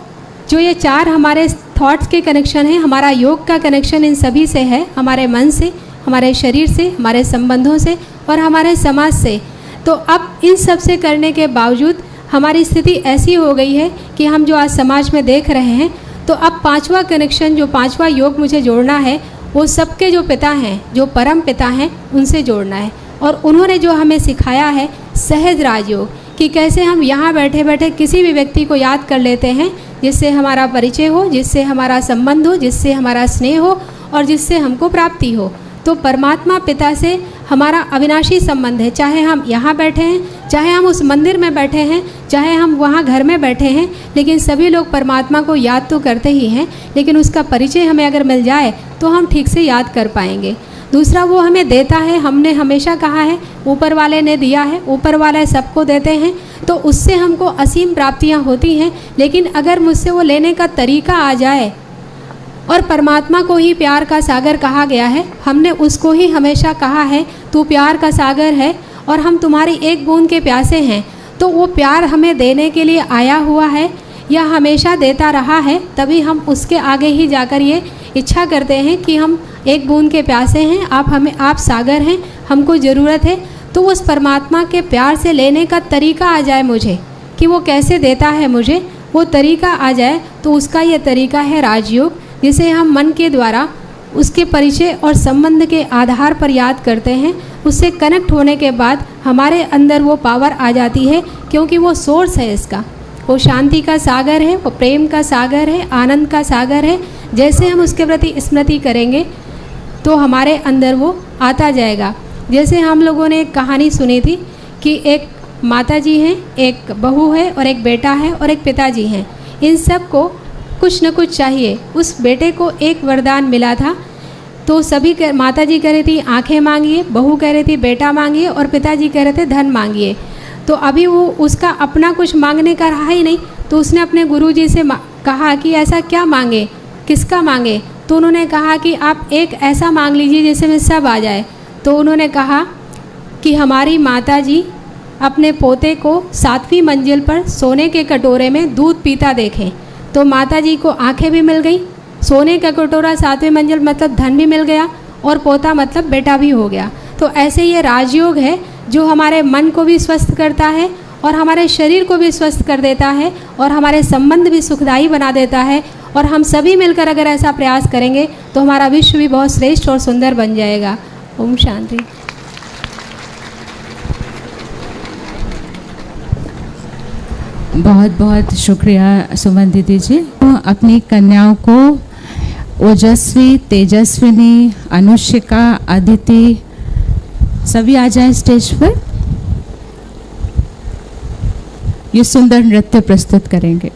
जो ये चार हमारे थॉट्स के कनेक्शन है, हमारा योग का कनेक्शन इन सभी से है, हमारे मन से, हमारे शरीर से, हमारे संबंधों से और हमारे समाज से। तो अब इन सब से करने के बावजूद हमारी स्थिति ऐसी हो गई है कि हम जो आज समाज में देख रहे हैं, तो अब पांचवा कनेक्शन, जो पांचवा योग मुझे जोड़ना है, वो सबके जो पिता हैं, जो परम पिता हैं, उनसे जोड़ना है। और उन्होंने जो हमें सिखाया है सहज राजयोग, कि कैसे हम यहाँ बैठे बैठे किसी भी व्यक्ति को याद कर लेते हैं जिससे हमारा परिचय हो, जिससे हमारा संबंध हो, जिससे हमारा स्नेह हो और जिससे हमको प्राप्ति हो। तो परमात्मा पिता से हमारा अविनाशी संबंध है, चाहे हम यहाँ बैठे हैं, चाहे हम उस मंदिर में बैठे हैं, चाहे हम वहाँ घर में बैठे हैं, लेकिन सभी लोग परमात्मा को याद तो करते ही हैं, लेकिन उसका परिचय हमें अगर मिल जाए तो हम ठीक से याद कर पाएंगे। दूसरा, वो हमें देता है, हमने हमेशा कहा है ऊपर वाले ने दिया है, ऊपर वाले सबको देते हैं, तो उससे हमको असीम प्राप्तियाँ होती हैं। लेकिन अगर मुझसे वो लेने का तरीका आ जाए, और परमात्मा को ही प्यार का सागर कहा गया है, हमने उसको ही हमेशा कहा है तू प्यार का सागर है और हम तुम्हारी एक बूंद के प्यासे हैं, तो वो प्यार हमें देने के लिए आया हुआ है या हमेशा देता रहा है, तभी हम उसके आगे ही जाकर ये इच्छा करते हैं कि हम एक बूंद के प्यासे हैं, आप सागर हैं, हमको ज़रूरत है। तो उस परमात्मा के प्यार से लेने का तरीका आ जाए मुझे, कि वो कैसे देता है मुझे, वो तरीका आ जाए, तो उसका ये तरीका है राजयोग, जिसे हम मन के द्वारा उसके परिचय और संबंध के आधार पर याद करते हैं। उससे कनेक्ट होने के बाद हमारे अंदर वो पावर आ जाती है, क्योंकि वो सोर्स है इसका, वो शांति का सागर है, वो प्रेम का सागर है, आनंद का सागर है। जैसे हम उसके प्रति स्मृति करेंगे तो हमारे अंदर वो आता जाएगा। जैसे हम लोगों ने एक कहानी सुनी थी कि एक माता जी हैं, एक बहू है और एक बेटा है और एक पिताजी हैं। इन सब को कुछ न कुछ चाहिए। उस बेटे को एक वरदान मिला था, तो सभी माता जी कह रही थी आंखें मांगिए, बहू कह रही थी बेटा मांगिए और पिताजी कह रहे थे धन मांगिए। तो अभी वो उसका अपना कुछ मांगने का रहा ही नहीं, तो उसने अपने गुरुजी से कहा कि ऐसा क्या मांगे, किसका मांगे। तो उन्होंने कहा कि आप एक ऐसा मांग लीजिए जिसमें सब आ जाए। तो उन्होंने कहा कि हमारी माता जी अपने पोते को 7वीं मंजिल पर सोने के कटोरे में दूध पीता देखें। तो माता जी को आंखें भी मिल गई, सोने का कटोरा 7वीं मंजिल मतलब धन भी मिल गया और पोता मतलब बेटा भी हो गया। तो ऐसे ये राजयोग है जो हमारे मन को भी स्वस्थ करता है और हमारे शरीर को भी स्वस्थ कर देता है और हमारे संबंध भी सुखदायी बना देता है। और हम सभी मिलकर अगर ऐसा प्रयास करेंगे तो हमारा विश्व भी बहुत श्रेष्ठ और सुंदर बन जाएगा। ओम शांति। बहुत बहुत शुक्रिया सुमन दीदी जी। तो अपनी कन्याओं को ओजस्वी, तेजस्विनी, अनुष्का, अदिति सभी आ जाएं स्टेज पर। ये सुंदर नृत्य प्रस्तुत करेंगे।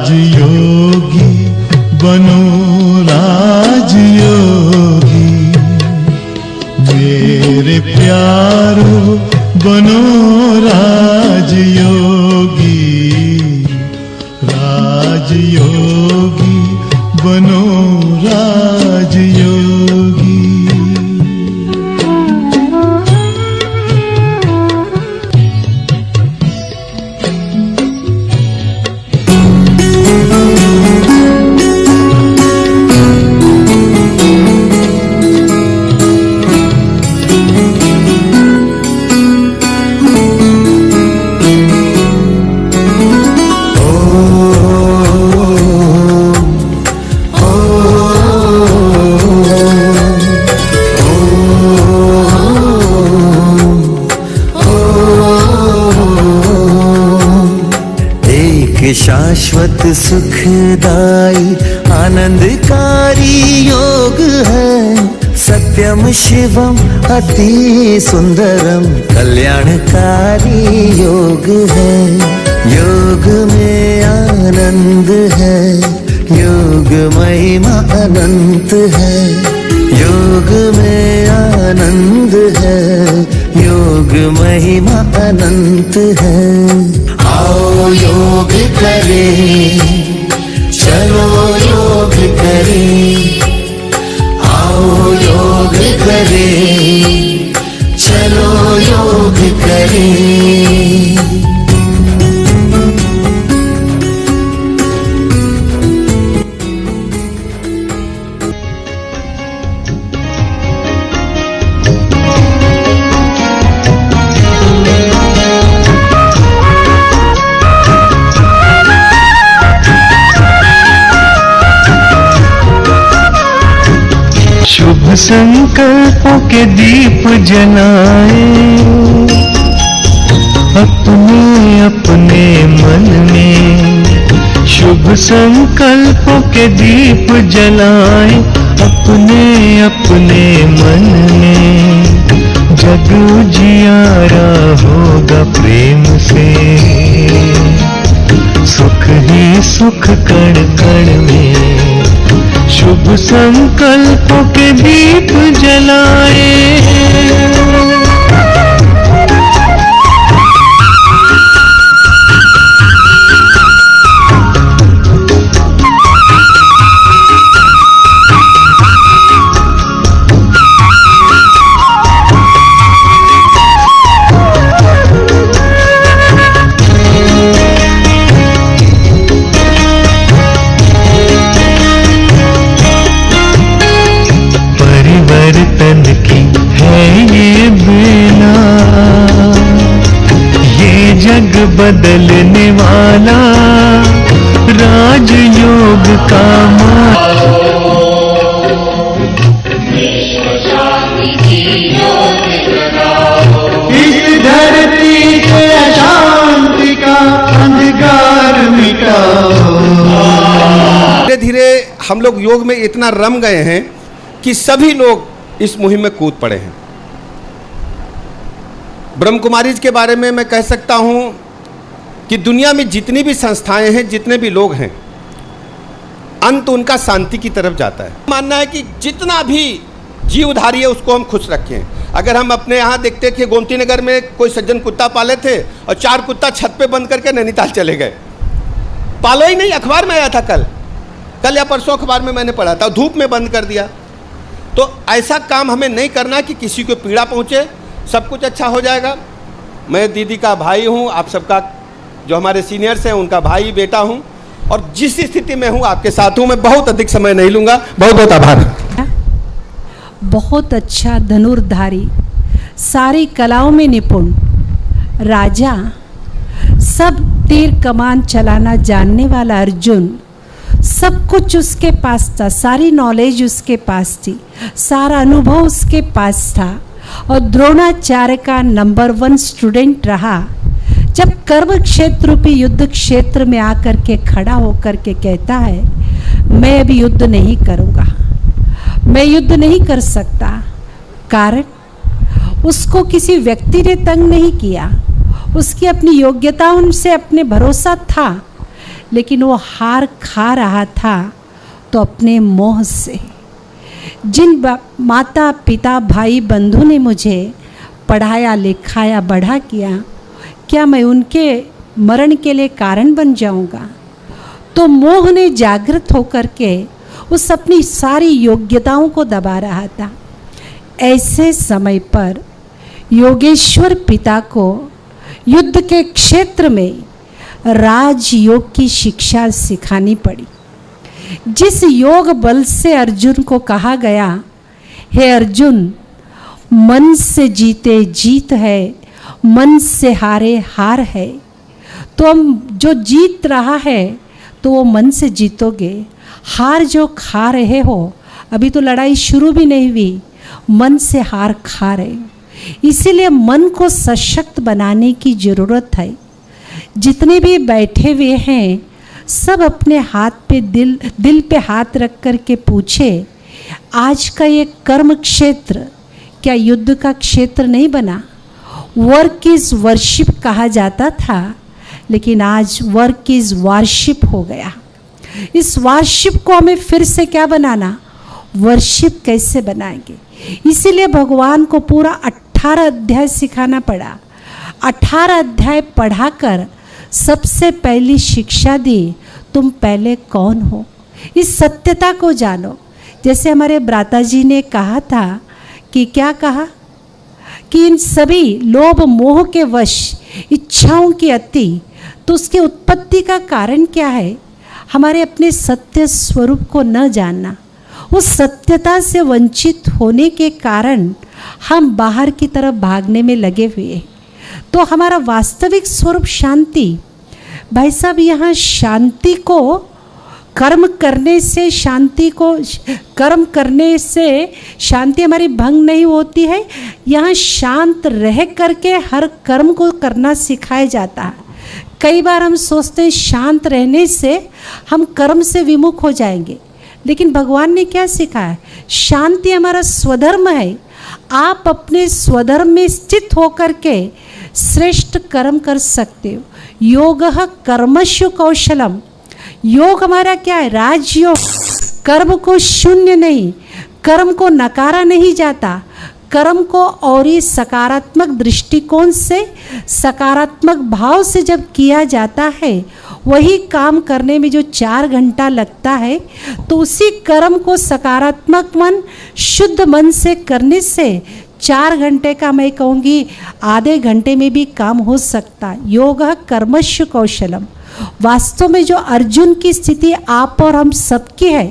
राजयोगी बनो राजयोगी, मेरे प्यारो बनो राजयोगी, राजयोगी बनो राजयोगी। शाश्वत सुखदाई आनंदकारी योग है, सत्यम शिवम अति सुंदरम कल्याणकारी योग है। योग में आनंद है, योग महिमा अनंत है। योग में आनंद है, योग महिमा अनंत है। आओ योग करें, चलो योग करें। आओ योग करें, चलो योग करें। शुभ संकल्पों के दीप जलाए अपने अपने मन में। शुभ संकल्पों के दीप जलाए अपने अपने मन में। जग उजियारा होगा प्रेम से, सुख ही सुख कण कण में। शुभ संकल्पों के दीप जलाए। परिवर्तन की है ये बेला, ये जग बदलने वाला राजयोग का इस धरती से अशांति का अंधकार मिटाओ। धीरे धीरे हम लोग योग में इतना रम गए हैं कि सभी लोग इस मुहिम में कूद पड़े हैं। ब्रह्म कुमारीज के बारे में मैं कह सकता हूं कि दुनिया में जितनी भी संस्थाएं हैं, जितने भी लोग हैं, अंत उनका शांति की तरफ जाता है। मानना है कि जितना भी जीवधारी है उसको हम खुश रखें। अगर हम अपने यहाँ देखते कि गोमती नगर में कोई सज्जन कुत्ता पाले थे और 4 कुत्ता छत पे बंद करके नैनीताल चले गए, पालो ही नहीं। अखबार में आया था कल या परसों अखबार में मैंने पढ़ा था, धूप में बंद कर दिया। तो ऐसा काम हमें नहीं करना कि किसी को पीड़ा पहुँचे। सब कुछ अच्छा हो जाएगा। मैं दीदी का भाई हूँ, आप सबका जो हमारे सीनियर्स हैं उनका भाई बेटा हूँ, और जिस स्थिति में हूँ आपके साथ हूँ। मैं बहुत अधिक समय नहीं लूँगा। बहुत बहुत आभार। बहुत अच्छा धनुर्धारी, सारी कलाओं में निपुण राजा, सब तीर कमान चलाना जानने वाला अर्जुन, सब कुछ उसके पास था, सारी नॉलेज उसके पास थी, सारा अनुभव उसके पास था, और द्रोणाचार्य का नंबर 1 स्टूडेंट रहा। जब कर्म क्षेत्र रूपी युद्ध क्षेत्र में आकर के खड़ा होकर के कहता है, मैं अभी युद्ध नहीं करूँगा, मैं युद्ध नहीं कर सकता। कारण उसको किसी व्यक्ति ने तंग नहीं किया, उसकी अपनी योग्यताओं से अपने भरोसा था, लेकिन वो हार खा रहा था तो अपने मोह से। जिन माता पिता भाई बंधु ने मुझे पढ़ाया लिखाया बड़ा किया, क्या मैं उनके मरण के लिए कारण बन जाऊंगा? तो मोह ने जागृत होकर के उस अपनी सारी योग्यताओं को दबा रहा था। ऐसे समय पर योगेश्वर पिता को युद्ध के क्षेत्र में राजयोग की शिक्षा सिखानी पड़ी। जिस योग बल से अर्जुन को कहा गया, हे अर्जुन, मन से जीते जीत है, मन से हारे हार है। तो हम जो जीत रहा है तो वो मन से जीतोगे, हार जो खा रहे हो, अभी तो लड़ाई शुरू भी नहीं हुई, मन से हार खा रहे हो। इसीलिए मन को सशक्त बनाने की ज़रूरत है। जितने भी बैठे हुए हैं सब अपने हाथ पे दिल पे हाथ रख कर के पूछे, आज का ये कर्म क्षेत्र क्या युद्ध का क्षेत्र नहीं बना? वर्क इज वर्शिप कहा जाता था, लेकिन आज वर्क इज वार्शिप हो गया। इस वार्शिप को हमें फिर से क्या बनाना, वर्शिप कैसे बनाएंगे। इसीलिए भगवान को पूरा 18 अध्याय सिखाना पड़ा। 18 अध्याय पढ़ाकर सबसे पहली शिक्षा दी, तुम पहले कौन हो, इस सत्यता को जानो। जैसे हमारे भ्राता जी ने कहा था कि क्या कहा कि इन सभी लोभ मोह के वश, इच्छाओं की अति, तो उसकी उत्पत्ति का कारण क्या है, हमारे अपने सत्य स्वरूप को न जानना। उस सत्यता से वंचित होने के कारण हम बाहर की तरफ भागने में लगे हुए। तो हमारा वास्तविक स्वरूप शांति। भाई साहब, यहाँ शांति को कर्म करने से, शांति को कर्म करने से शांति हमारी भंग नहीं होती है। यहाँ शांत रह करके हर कर्म को करना सिखाया जाता है। कई बार हम सोचते हैं शांत रहने से हम कर्म से विमुख हो जाएंगे, लेकिन भगवान ने क्या सिखाया, शांति हमारा स्वधर्म है। आप अपने स्वधर्म में स्थित होकर के श्रेष्ठ कर्म कर सकते हो। योगः कर्मसु कौशलम, योग हमारा क्या है, राजयोग। कर्म को शून्य नहीं, कर्म को नकारा नहीं जाता, कर्म को और ही सकारात्मक दृष्टिकोण से, सकारात्मक भाव से जब किया जाता है, वही काम करने में जो 4 घंटा लगता है, तो उसी कर्म को सकारात्मक मन, शुद्ध मन से करने से 4 घंटे का, मैं कहूँगी आधे घंटे में भी काम हो सकता। योगः कर्मसु कौशलम। वास्तव में जो अर्जुन की स्थिति आप और हम सबकी है,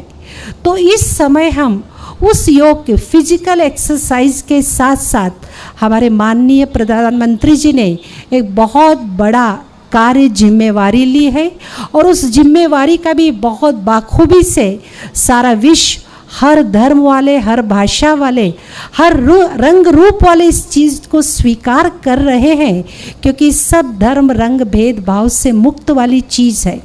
तो इस समय हम उस योग के फिजिकल एक्सरसाइज के साथ साथ हमारे माननीय प्रधानमंत्री जी ने एक बहुत बड़ा कार्य जिम्मेवारी ली है, और उस जिम्मेवारी का भी बहुत बाखूबी से सारा विश्व, हर धर्म वाले, हर भाषा वाले, हर रंग रूप वाले इस चीज़ को स्वीकार कर रहे हैं, क्योंकि सब धर्म रंग भेदभाव से मुक्त वाली चीज़ है।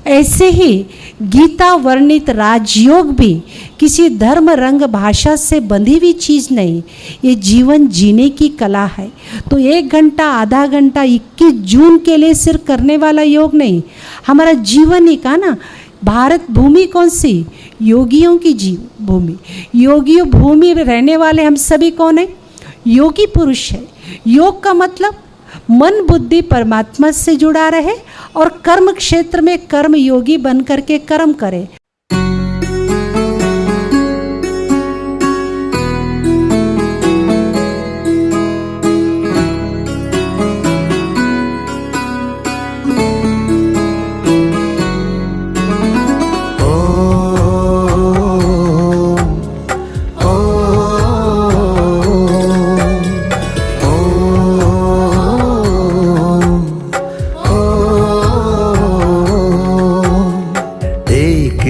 ऐसे ही गीता वर्णित राजयोग भी किसी धर्म रंग भाषा से बंधी हुई चीज़ नहीं, ये जीवन जीने की कला है। तो 1 घंटा, आधा घंटा 21 जून के लिए सिर्फ करने वाला योग नहीं, हमारा जीवन ही का ना। भारत भूमि कौन सी, योगियों की जीव भूमि। योगी भूमि में रहने वाले हम सभी कौन है, योगी पुरुष है। योग का मतलब मन बुद्धि परमात्मा से जुड़ा रहे और कर्म क्षेत्र में कर्म योगी बन करके कर्म करे।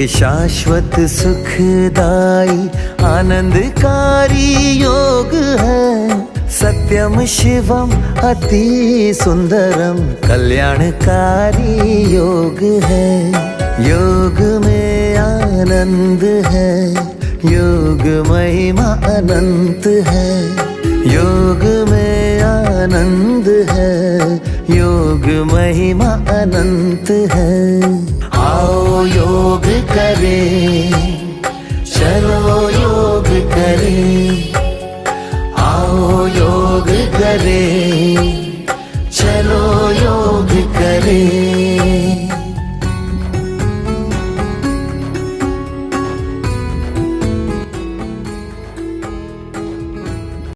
शाश्वत सुखदाई आनंदकारी योग है, सत्यम शिवम अति सुंदरम कल्याणकारी योग है। योग में आनंद है, योग महिमा अनंत है। योग में आनंद है, योग महिमा अनंत है। आओ योग करें, चलो योग करें। आओ योग करें, चलो योग करें।